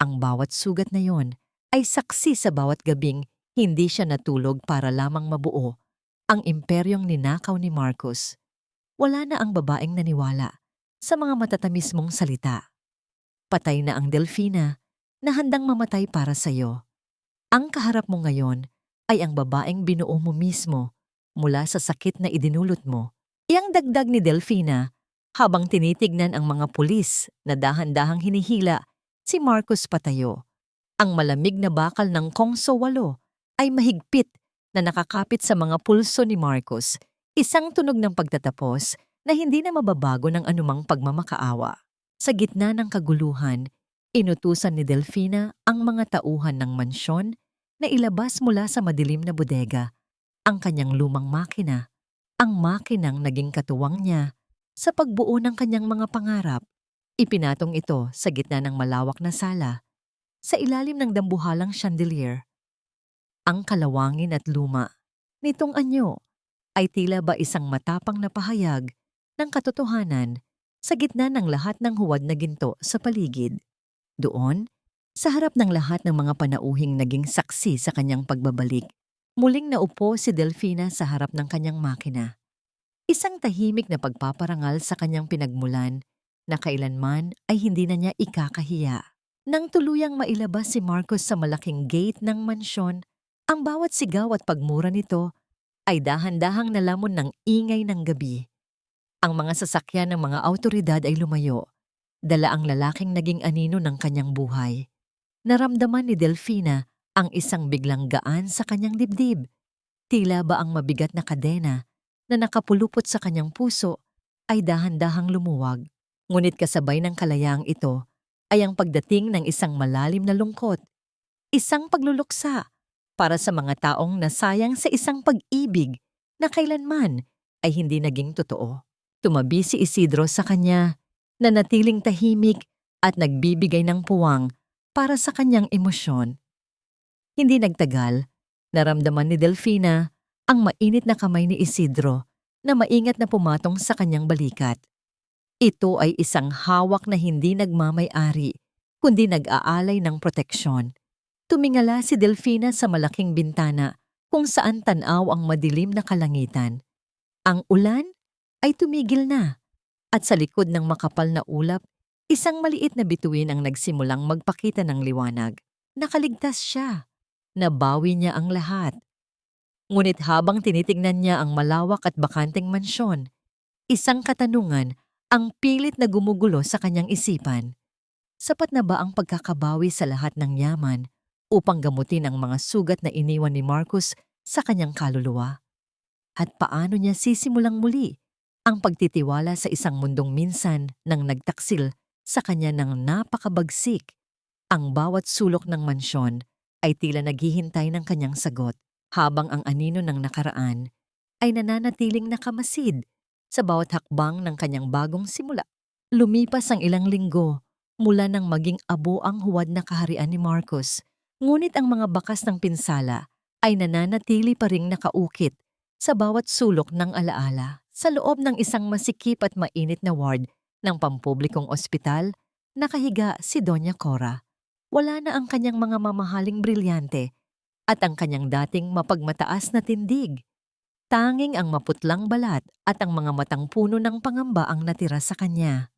Ang bawat sugat na yon ay saksi sa bawat gabing hindi siya natulog para lamang mabuo ang imperyong ninakaw ni Marcos. Wala na ang babaeng naniwala sa mga matatamis mong salita. Patay na ang Delfina na handang mamatay para sa iyo. Ang kaharap mo ngayon ay ang babaeng binuo mo mismo mula sa sakit na idinulot mo. Iyang dagdag ni Delfina habang tinitignan ang mga pulis na dahan-dahang hinihila si Marcos patayo. Ang malamig na bakal ng Kongso 8 ay mahigpit na nakakapit sa mga pulso ni Marcos, isang tunog ng pagtatapos na hindi na mababago ng anumang pagmamakaawa. Sa gitna ng kaguluhan, inutusan ni Delfina ang mga tauhan ng mansyon na ilabas mula sa madilim na bodega ang kanyang lumang makina, ang makinang naging katuwang niya sa pagbuo ng kanyang mga pangarap. Ipinatong ito sa gitna ng malawak na sala, sa ilalim ng dambuhalang chandelier. Ang kalawangin at luma nitong anyo ay tila ba isang matapang na pahayag ng katotohanan sa gitna ng lahat ng huwad na ginto sa paligid. Doon, sa harap ng lahat ng mga panauhing naging saksi sa kanyang pagbabalik, muling naupo si Delfina sa harap ng kanyang makina. Isang tahimik na pagpaparangal sa kanyang pinagmulan na kailanman ay hindi na niya ikakahiya. Nang tuluyang mailabas si Marcos sa malaking gate ng mansyon, ang bawat sigaw at pagmura nito ay dahan-dahang nalamon ng ingay ng gabi. Ang mga sasakyan ng mga awtoridad ay lumayo, dala ang lalaking naging anino ng kanyang buhay. Naramdaman ni Delfina ang isang biglang gaan sa kanyang dibdib. Tila ba ang mabigat na kadena na nakapulupot sa kanyang puso ay dahan-dahang lumuwag. Ngunit kasabay ng kalayaang ito ay ang pagdating ng isang malalim na lungkot, isang pagluluksa para sa mga taong nasayang sa isang pag-ibig na kailanman ay hindi naging totoo. Tumabi si Isidro sa kanya, na natiling tahimik at nagbibigay ng puwang para sa kanyang emosyon. Hindi nagtagal, naramdaman ni Delfina ang mainit na kamay ni Isidro na maingat na pumatong sa kanyang balikat. Ito ay isang hawak na hindi nagmamay-ari, kundi nag-aalay ng proteksyon. Tumingala si Delfina sa malaking bintana kung saan tanaw ang madilim na kalangitan. Ang ulan ay tumigil na at sa likod ng makapal na ulap, isang maliit na bituin ang nagsimulang magpakita ng liwanag. Nakaligtas siya. Nabawi niya ang lahat. Ngunit habang tinitingnan niya ang malawak at bakanteng mansyon, isang katanungan ang pilit na gumugulo sa kanyang isipan. Sapat na ba ang pagkakabawi sa lahat ng yaman upang gamutin ang mga sugat na iniwan ni Marcus sa kanyang kaluluwa? At paano niya sisimulang muli ang pagtitiwala sa isang mundong minsan nang nagtaksil sa kanya ng napakabagsik? Ang bawat sulok ng mansyon ay tila naghihintay ng kanyang sagot, habang ang anino ng nakaraan ay nananatiling nakamasid sa bawat hakbang ng kanyang bagong simula. Lumipas ang ilang linggo mula nang maging abo ang huwad na kaharian ni Marcus, ngunit ang mga bakas ng pinsala ay nananatili pa ring nakaukit sa bawat sulok ng alaala. Sa loob ng isang masikip at mainit na ward ng pampublikong ospital, nakahiga si Doña Cora. Wala na ang kanyang mga mamahaling brilyante at ang kanyang dating mapagmataas na tindig. Tanging ang maputlang balat at ang mga matang puno ng pangamba ang natira sa kanya.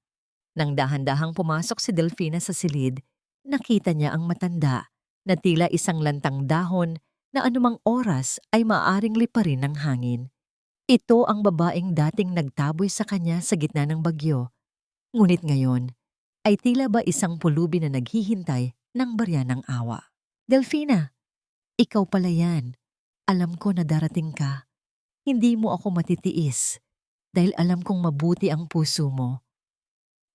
Nang dahan-dahang pumasok si Delfina sa silid, nakita niya ang matanda na tila isang lantang dahon na anumang oras ay maaaring liparin ng hangin. Ito ang babaeng dating nagtaboy sa kanya sa gitna ng bagyo. Ngunit ngayon ay tila ba isang pulubi na naghihintay ng barya ng awa. Delfina, ikaw pala yan. Alam ko na darating ka. Hindi mo ako matitiis dahil alam kong mabuti ang puso mo.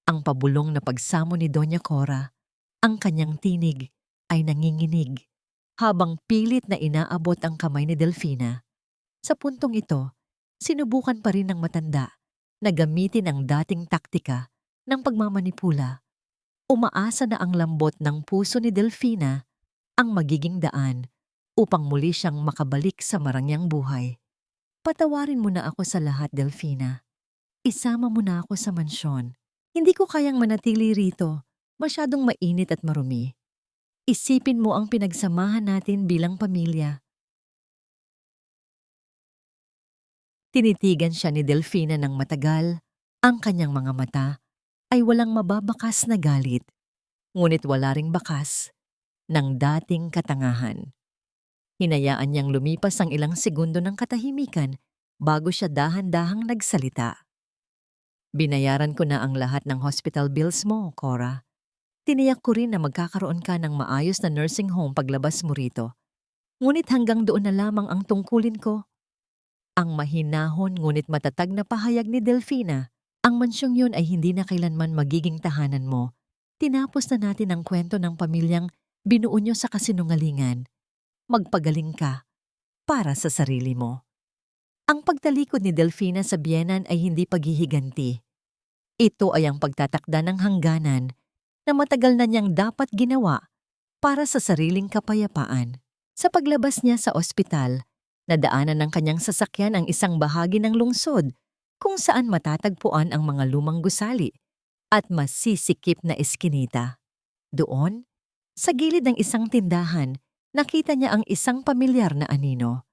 Ang pabulong na pagsamo ni Doña Cora, ang kanyang tinig ay nanginginig habang pilit na inaabot ang kamay ni Delfina. Sa puntong ito, sinubukan pa rin ng matanda na gamitin ang dating taktika ng pagmamanipula. Umaasa na ang lambot ng puso ni Delfina ang magiging daan upang muli siyang makabalik sa marangyang buhay. Patawarin mo na ako sa lahat, Delfina. Isama mo na ako sa mansyon. Hindi ko kayang manatili rito. Masyadong mainit at marumi. Isipin mo ang pinagsamahan natin bilang pamilya. Tinitigan siya ni Delfina ng matagal. Ang kanyang mga mata ay walang mababakas na galit, ngunit wala ring bakas ng dating katangahan. Hinayaan niyang lumipas ang ilang segundo ng katahimikan bago siya dahan-dahang nagsalita. Binayaran ko na ang lahat ng hospital bills mo, Cora. Tiniyak ko rin na magkakaroon ka ng maayos na nursing home paglabas mo rito. Ngunit hanggang doon na lamang ang tungkulin ko. Ang mahinahon ngunit matatag na pahayag ni Delfina, ang mansyong yun ay hindi na kailanman magiging tahanan mo. Tinapos na natin ang kwento ng pamilyang binuo niyo sa kasinungalingan. Magpagaling ka para sa sarili mo. Ang pagtalikod ni Delfina sa biyenan ay hindi paghihiganti. Ito ay ang pagtatakda ng hangganan na matagal na niyang dapat ginawa para sa sariling kapayapaan. Sa paglabas niya sa ospital, nadaanan ng kanyang sasakyan ang isang bahagi ng lungsod kung saan matatagpuan ang mga lumang gusali at masisikip na eskinita. Doon, sa gilid ng isang tindahan, nakita niya ang isang pamilyar na anino.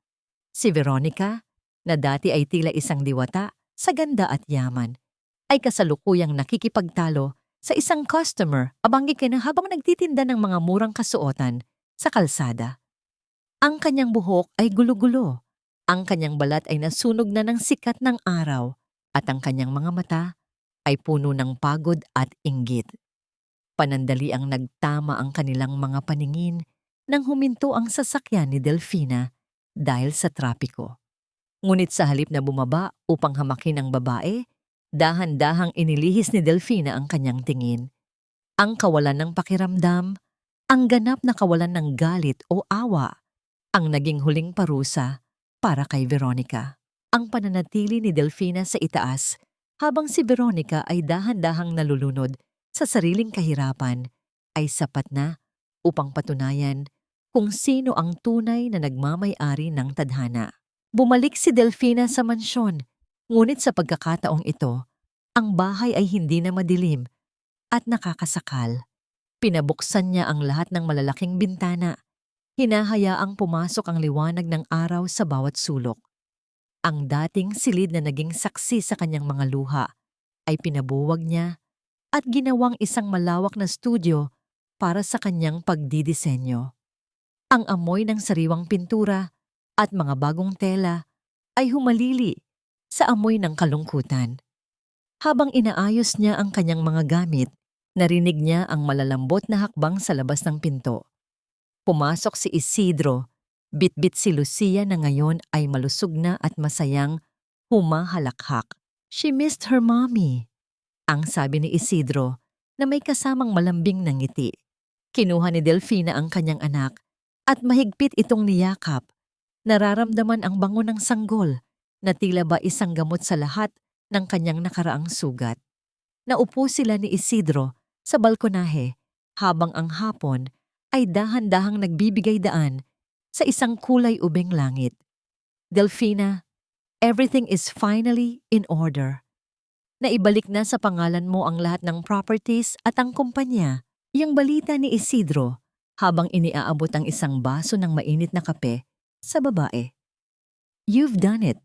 Si Veronica, na dati ay tila isang diwata sa ganda at yaman, ay kasalukuyang nakikipagtalo sa isang customer habang nagtitinda ng mga murang kasuotan sa kalsada. Ang kanyang buhok ay gulo-gulo, ang kanyang balat ay nasunog na ng sikat ng araw, at ang kanyang mga mata ay puno ng pagod at inggit. Panandali ang nagtama ang kanilang mga paningin nang huminto ang sasakyan ni Delfina dahil sa trapiko. Ngunit sa halip na bumaba upang hamakin ang babae, dahan-dahang inilihis ni Delfina ang kanyang tingin. Ang kawalan ng pakiramdam, ang ganap na kawalan ng galit o awa, ang naging huling parusa para kay Veronica. Ang pananatili ni Delfina sa itaas habang si Veronica ay dahan-dahang nalulunod sa sariling kahirapan ay sapat na upang patunayan kung sino ang tunay na nagmamay-ari ng tadhana. Bumalik si Delfina sa mansyon, ngunit sa pagkakataong ito Ang bahay ay hindi na madilim at nakakasakal. Pinabuksan niya ang lahat ng malalaking bintana. Hinahayaang pumasok ang liwanag ng araw sa bawat sulok. Ang dating silid na naging saksi sa kanyang mga luha ay pinabuwag niya at ginawang isang malawak na studio para sa kanyang pagdidisenyo. Ang amoy ng sariwang pintura at mga bagong tela ay humalili sa amoy ng kalungkutan. Habang inaayos niya ang kanyang mga gamit, narinig niya ang malalambot na hakbang sa labas ng pinto. Pumasok si Isidro, bitbit si Lucia na ngayon ay malusog na at masayang humahalakhak. She missed her mommy, ang sabi ni Isidro na may kasamang malambing na ngiti. Kinuha ni Delfina ang kanyang anak at mahigpit itong niyakap. Nararamdaman ang bango ng sanggol na tila ba isang gamot sa lahat ng kanyang nakaraang sugat. Naupo sila ni Isidro sa balkonahe habang ang hapon ay dahan-dahang nagbibigay daan sa isang kulay ubing langit. Delfina, everything is finally in order. Naibalik na sa pangalan mo ang lahat ng properties at ang kumpanya. Yang balita ni Isidro habang iniaabot ang isang baso ng mainit na kape sa babae. You've done it.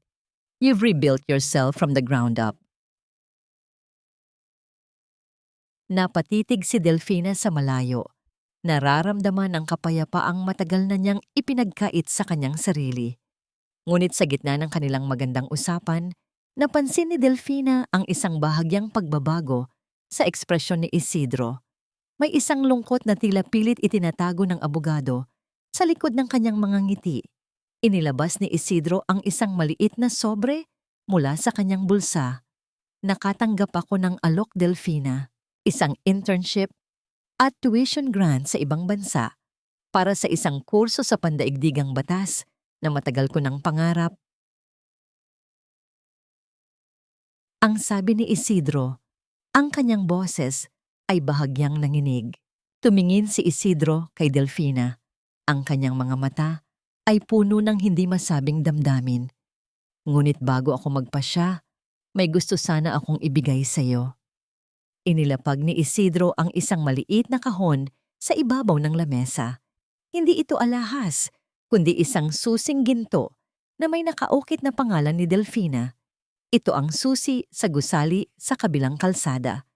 You've rebuilt yourself from the ground up. Napatitig si Delfina sa malayo. Nararamdaman ang kapayapaang matagal na niyang ipinagkait sa kanyang sarili. Ngunit sa gitna ng kanilang magandang usapan, napansin ni Delfina ang isang bahagyang pagbabago sa ekspresyon ni Isidro. May isang lungkot na tila pilit itinatago ng abogado sa likod ng kanyang mga ngiti. Inilabas ni Isidro ang isang maliit na sobre mula sa kanyang bulsa. Nakatanggap ako ng alok, Delfina, isang internship at tuition grant sa ibang bansa para sa isang kurso sa pandaigdigang batas na matagal ko ng pangarap. Ang sabi ni Isidro, ang kanyang boses ay bahagyang nanginig. Tumingin si Isidro kay Delfina. Ang kanyang mga mata ay puno ng hindi masabing damdamin. Ngunit bago ako magpasya, may gusto sana akong ibigay sa iyo. Inilapag ni Isidro ang isang maliit na kahon sa ibabaw ng lamesa. Hindi ito alahas, kundi isang susing ginto na may nakaukit na pangalan ni Delfina. Ito ang susi sa gusali sa kabilang kalsada.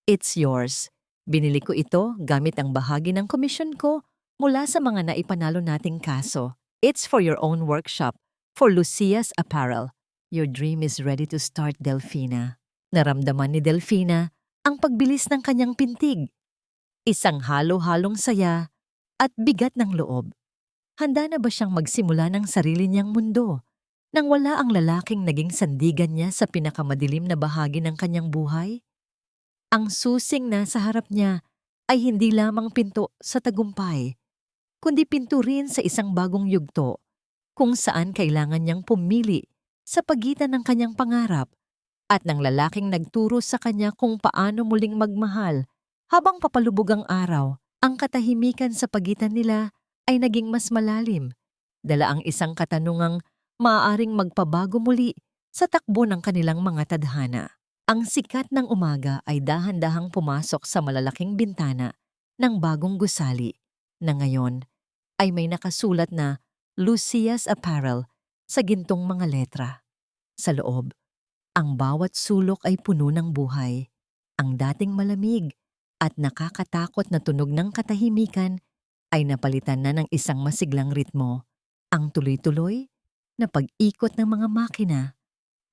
It's yours. Binili ko ito gamit ang bahagi ng komisyon ko mula sa mga naipanalo nating kaso. It's for your own workshop, for Lucia's Apparel. Your dream is ready to start, Delfina. Naramdaman ni Delfina ang pagbilis ng kanyang pintig. Isang halo-halong saya at bigat ng loob. Handa na ba siyang magsimula ng sarili niyang mundo nang wala ang lalaking naging sandigan niya sa pinakamadilim na bahagi ng kanyang buhay? Ang susing nasa harap niya ay hindi lamang pinto sa tagumpay, kundi pinto rin sa isang bagong yugto kung saan kailangan niyang pumili sa pagitan ng kanyang pangarap at ng lalaking nagturo sa kanya kung paano muling magmahal. Habang papalubog ang araw, ang katahimikan sa pagitan nila ay naging mas malalim. Dala ang isang katanungang maaaring magpabago muli sa takbo ng kanilang mga tadhana. Ang sikat ng umaga ay dahan-dahang pumasok sa malalaking bintana ng bagong gusali na ngayon ay may nakasulat na Lucia's Apparel sa gintong mga letra. Sa loob, ang bawat sulok ay puno ng buhay. Ang dating malamig at nakakatakot na tunog ng katahimikan ay napalitan na ng isang masiglang ritmo. Ang tuloy-tuloy na pag-ikot ng mga makina,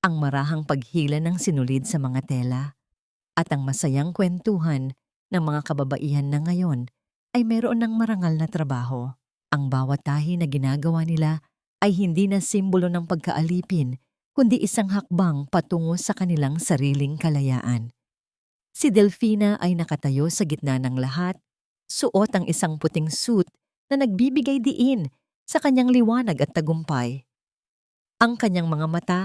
ang marahang paghila ng sinulid sa mga tela, at ang masayang kwentuhan ng mga kababaihan na ngayon ay meron ng marangal na trabaho. Ang bawat tahi na ginagawa nila ay hindi na simbolo ng pagkaalipin, kundi isang hakbang patungo sa kanilang sariling kalayaan. Si Delfina ay nakatayo sa gitna ng lahat, suot ang isang puting suit na nagbibigay diin sa kanyang liwanag at tagumpay. Ang kanyang mga mata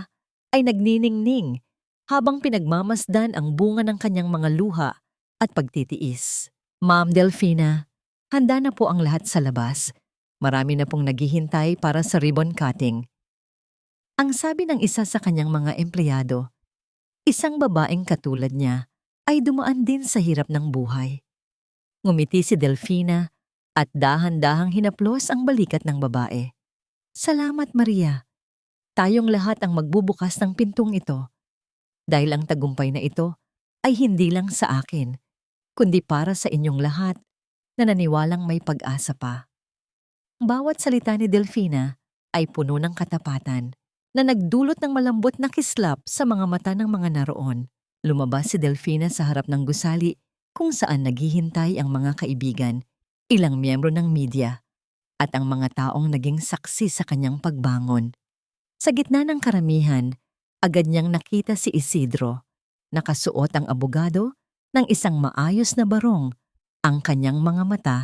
ay nagniningning habang pinagmamasdan ang bunga ng kanyang mga luha at pagtitiis. Ma'am Delfina, handa na po ang lahat sa labas. Marami na pong naghihintay para sa ribbon cutting. Ang sabi ng isa sa kanyang mga empleyado. Isang babaeng katulad niya ay dumaan din sa hirap ng buhay. Ngumiti si Delfina at dahan-dahang hinaplos ang balikat ng babae. Salamat, Maria. Tayong lahat ang magbubukas ng pintong ito. Dahil ang tagumpay na ito ay hindi lang sa akin, kundi para sa inyong lahat na naniwalang may pag-asa pa. Bawat salita ni Delfina ay puno ng katapatan na nagdulot ng malambot na kislap sa mga mata ng mga naroon. Lumabas si Delfina sa harap ng gusali kung saan naghihintay ang mga kaibigan, ilang miyembro ng media, at ang mga taong naging saksi sa kanyang pagbangon. Sa gitna ng karamihan, agad niyang nakita si Isidro. Nakasuot ang abogado ng isang maayos na barong. Ang kanyang mga mata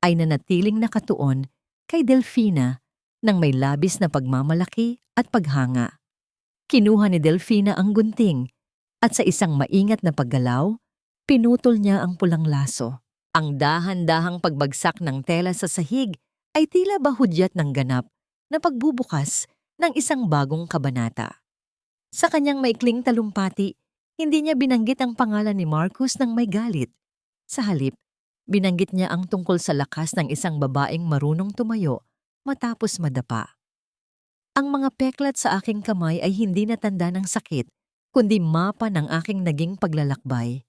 ay nanatiling nakatuon kay Delfina nang may labis na pagmamalaki at paghanga. Kinuha ni Delfina ang gunting at sa isang maingat na paggalaw, pinutol niya ang pulang laso. Ang dahan-dahang pagbagsak ng tela sa sahig ay tila bahudyat ng ganap na pagbubukas ng isang bagong kabanata. Sa kanyang maikling talumpati, hindi niya binanggit ang pangalan ni Marcus nang may galit. Sa halip, binanggit niya ang tungkol sa lakas ng isang babaeng marunong tumayo matapos madapa. Ang mga peklat sa aking kamay ay hindi natanda ng sakit, kundi mapa ng aking naging paglalakbay.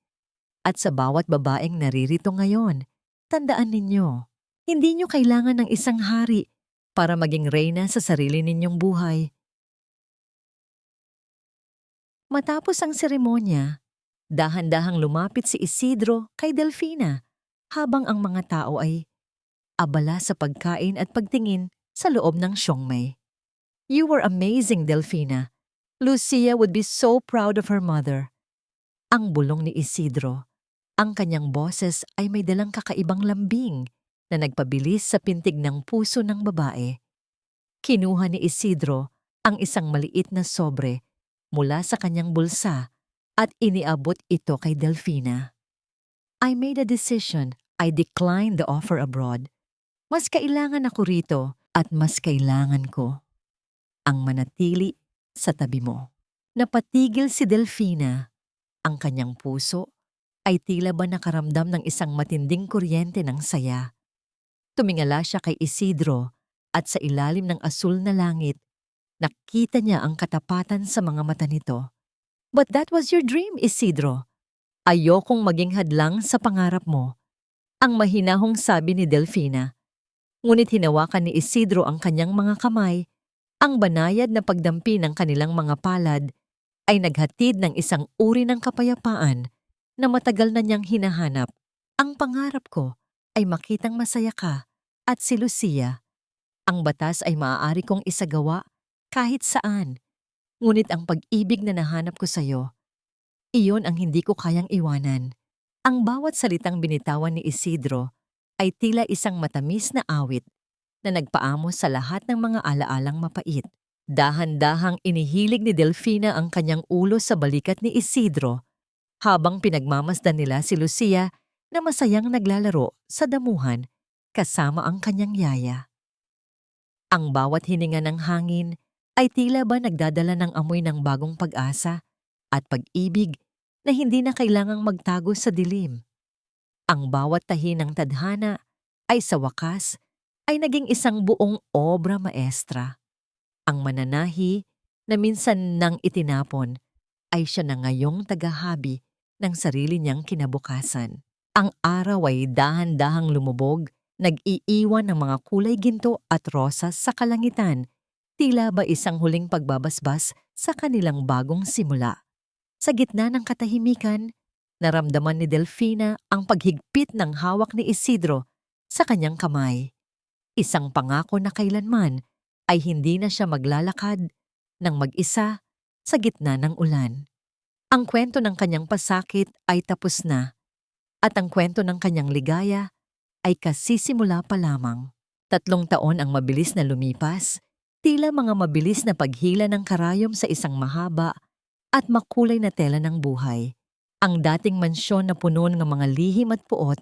At sa bawat babaeng naririto ngayon, tandaan ninyo, hindi nyo kailangan ng isang hari para maging reyna sa sarili ninyong buhay. Matapos ang seremonya, dahan-dahang lumapit si Isidro kay Delfina habang ang mga tao ay abala sa pagkain at pagtingin sa loob ng siomai. You were amazing, Delfina. Lucia would be so proud of her mother. Ang bulong ni Isidro. Ang kanyang boses ay may dalang kakaibang lambing na nagpabilis sa pintig ng puso ng babae. Kinuha ni Isidro ang isang maliit na sobre mula sa kanyang bulsa at iniabot ito kay Delfina. I made a decision. I declined the offer abroad. Mas kailangan ako rito at mas kailangan ko ang manatili sa tabi mo. Napatigil si Delfina. Ang kanyang puso ay tila ba nakaramdam ng isang matinding kuryente ng saya. Tumingala siya kay Isidro at sa ilalim ng asul na langit, nakita niya ang katapatan sa mga mata nito. But that was your dream, Isidro. Ayokong maging hadlang sa pangarap mo. Ang mahinahong sabi ni Delfina. Ngunit hinawakan ni Isidro ang kanyang mga kamay. Ang banayad na pagdampi ng kanilang mga palad ay naghatid ng isang uri ng kapayapaan na matagal na niyang hinahanap. Ang pangarap ko ay makitang masaya ka at si Lucia. Ang batas ay maaari kong isagawa kahit saan. Ngunit ang pag-ibig na nahanap ko sa'yo, iyon ang hindi ko kayang iwanan. Ang bawat salitang binitawan ni Isidro ay tila isang matamis na awit na nagpaamos sa lahat ng mga alaalang mapait. Dahan-dahang inihilig ni Delfina ang kanyang ulo sa balikat ni Isidro habang pinagmamasdan nila si Lucia na masayang naglalaro sa damuhan kasama ang kanyang yaya. Ang bawat hininga ng hangin ay tila ba nagdadala ng amoy ng bagong pag-asa at pag-ibig na hindi na kailangang magtago sa dilim. Ang bawat tahi ng tadhana ay sa wakas ay naging isang buong obra maestra. Ang mananahi na minsan nang itinapon ay siya na ngayong tagahabi ng sarili niyang kinabukasan. Ang araw ay dahan-dahang lumubog, nag-iiwan ng mga kulay ginto at rosas sa kalangitan, tila ba isang huling pagbabasbas sa kanilang bagong simula. Sa gitna ng katahimikan, naramdaman ni Delfina ang paghigpit ng hawak ni Isidro sa kanyang kamay. Isang pangako na kailanman ay hindi na siya maglalakad ng mag-isa sa gitna ng ulan. Ang kwento ng kanyang pasakit ay tapos na at ang kwento ng kanyang ligaya ay kasisimula pa lamang. 3 taon ang mabilis na lumipas, tila mga mabilis na paghila ng karayom sa isang mahaba at makulay na tela ng buhay. Ang dating mansyon na puno ng mga lihim at puot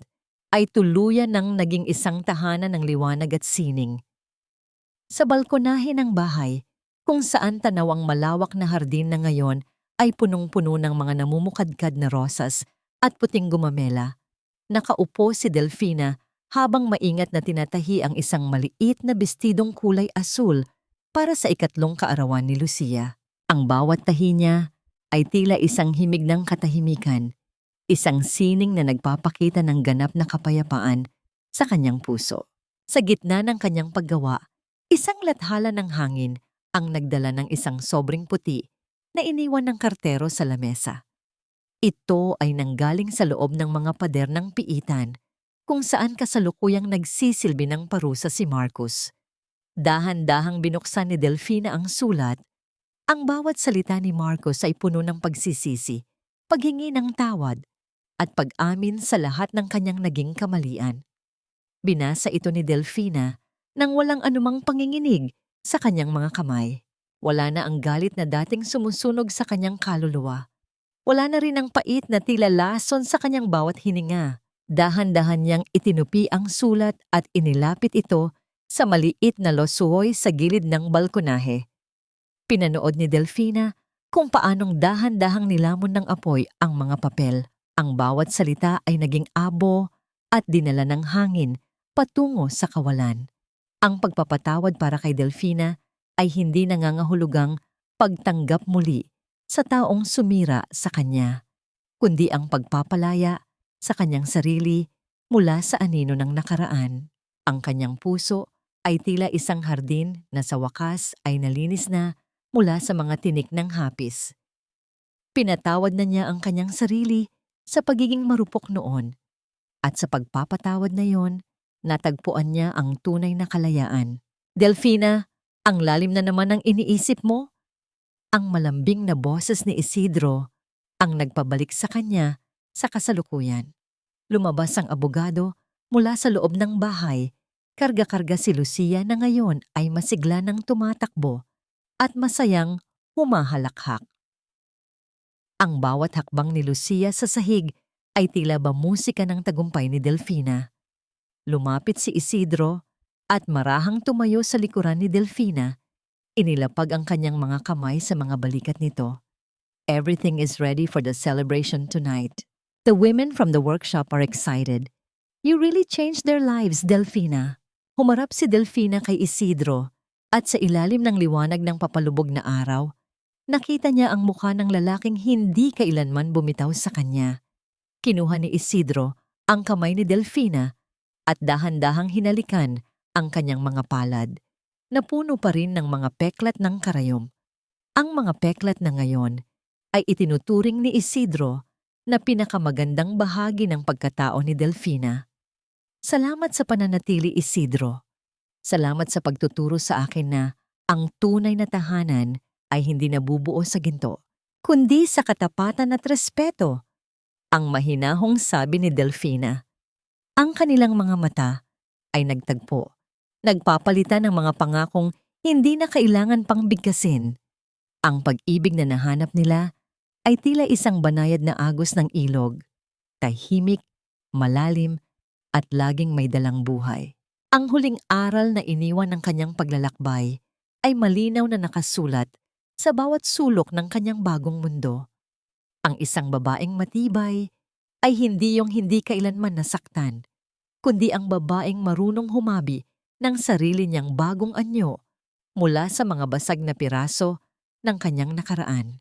ay tuluyan ng naging isang tahanan ng liwanag at sining. Sa balkonahe ng bahay, kung saan tanaw ang malawak na hardin na ngayon ay punong-puno ng mga namumukadkad na rosas at puting gumamela. Nakaupo si Delfina habang maingat na tinatahi ang isang maliit na bestidong kulay asul para sa ikatlong kaarawan ni Lucia. Ang bawat tahi niya ay tila isang himig ng katahimikan, isang sining na nagpapakita ng ganap na kapayapaan sa kanyang puso. Sa gitna ng kanyang paggawa, isang lathala ng hangin ang nagdala ng isang sobrang puti na iniwan ng kartero sa lamesa. Ito ay nanggaling sa loob ng mga pader ng piitan kung saan kasalukuyang nagsisilbi ng parusa si Marcus. Dahan-dahang binuksan ni Delfina ang sulat. Ang bawat salita ni Marcus ay puno ng pagsisisi, paghingi ng tawad, at pag-amin sa lahat ng kanyang naging kamalian. Binasa ito ni Delfina nang walang anumang panginginig sa kanyang mga kamay. Wala na ang galit na dating sumusunog sa kanyang kaluluwa. Wala na rin ang pait na tila lason sa kanyang bawat hininga. Dahan-dahan niyang itinupi ang sulat at inilapit ito sa maliit na losuoy sa gilid ng balkonahe. Pinanood ni Delfina kung paanong dahan-dahang nilamon ng apoy ang mga papel. Ang bawat salita ay naging abo at dinala ng hangin patungo sa kawalan. Ang pagpapatawad para kay Delfina ay hindi nangangahulugang pagtanggap muli sa taong sumira sa kanya, kundi ang pagpapalaya sa kanyang sarili mula sa anino ng nakaraan. Ang kanyang puso ay tila isang hardin na sa wakas ay nalinis na mula sa mga tinik ng hapis. Pinatawad na niya ang kanyang sarili sa pagiging marupok noon, at sa pagpapatawad na yon, natagpuan niya ang tunay na kalayaan. Delfina, ang lalim na naman ang iniisip mo? Ang malambing na boses ni Isidro ang nagpabalik sa kanya sa kasalukuyan. Lumabas ang abogado mula sa loob ng bahay. Karga-karga si Lucia na ngayon ay masigla ng tumatakbo at masayang humahalakhak. Ang bawat hakbang ni Lucia sa sahig ay tila ba musika ng tagumpay ni Delfina. Lumapit si Isidro at marahang tumayo sa likuran ni Delfina. Inilapag ang kanyang mga kamay sa mga balikat nito. Everything is ready for the celebration tonight. The women from the workshop are excited. You really changed their lives, Delfina. Humarap si Delfina kay Isidro at sa ilalim ng liwanag ng papalubog na araw, nakita niya ang mukha ng lalaking hindi kailanman bumitaw sa kanya. Kinuha ni Isidro ang kamay ni Delfina at dahan-dahang hinalikan ang kanyang mga palad, na puno pa rin ng mga peklat ng karayom. Ang mga peklat na ngayon ay itinuturing ni Isidro na pinakamagandang bahagi ng pagkatao ni Delfina. Salamat sa pananatili, Isidro. Salamat sa pagtuturo sa akin na ang tunay na tahanan ay hindi nabubuo sa ginto, kundi sa katapatan at respeto. Ang mahinahong sabi ni Delfina. Ang kanilang mga mata ay nagtagpo, nagpapalitan ng mga pangakong hindi na kailangan pang bigkasin. Ang pag-ibig na nahanap nila ay tila isang banayad na agos ng ilog, tahimik, malalim, at laging may dalang buhay. Ang huling aral na iniwan ng kanyang paglalakbay ay malinaw na nakasulat sa bawat sulok ng kanyang bagong mundo. Ang isang babaeng matibay ay hindi yung hindi kailanman nasaktan, kundi ang babaeng marunong humabi ng sarili niyang bagong anyo mula sa mga basag na piraso ng kanyang nakaraan.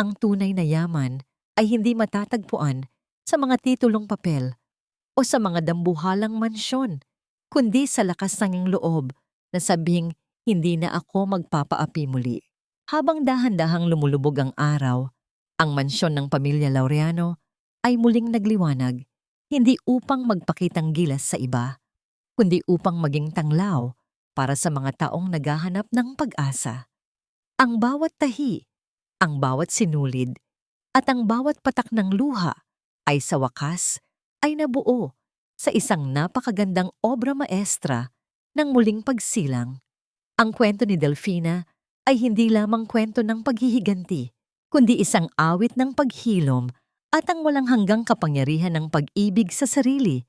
Ang tunay na yaman ay hindi matatagpuan sa mga titulong papel o sa mga dambuhalang mansyon, kundi sa lakas ng loob na sabihing hindi na ako magpapaapi muli. Habang dahan-dahang lumulubog ang araw, ang mansyon ng pamilya Laureano ay muling nagliwanag, hindi upang magpakitang gilas sa iba, kundi upang maging tanglaw para sa mga taong naghahanap ng pag-asa. Ang bawat tahi, ang bawat sinulid, at ang bawat patak ng luha ay sa wakas ay nabuo sa isang napakagandang obra maestra ng muling pagsilang. Ang kwento ni Delfina ay hindi lamang kwento ng paghihiganti, kundi isang awit ng paghilom at ang walang hanggang kapangyarihan ng pag-ibig sa sarili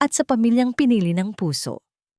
at sa pamilyang pinili ng puso.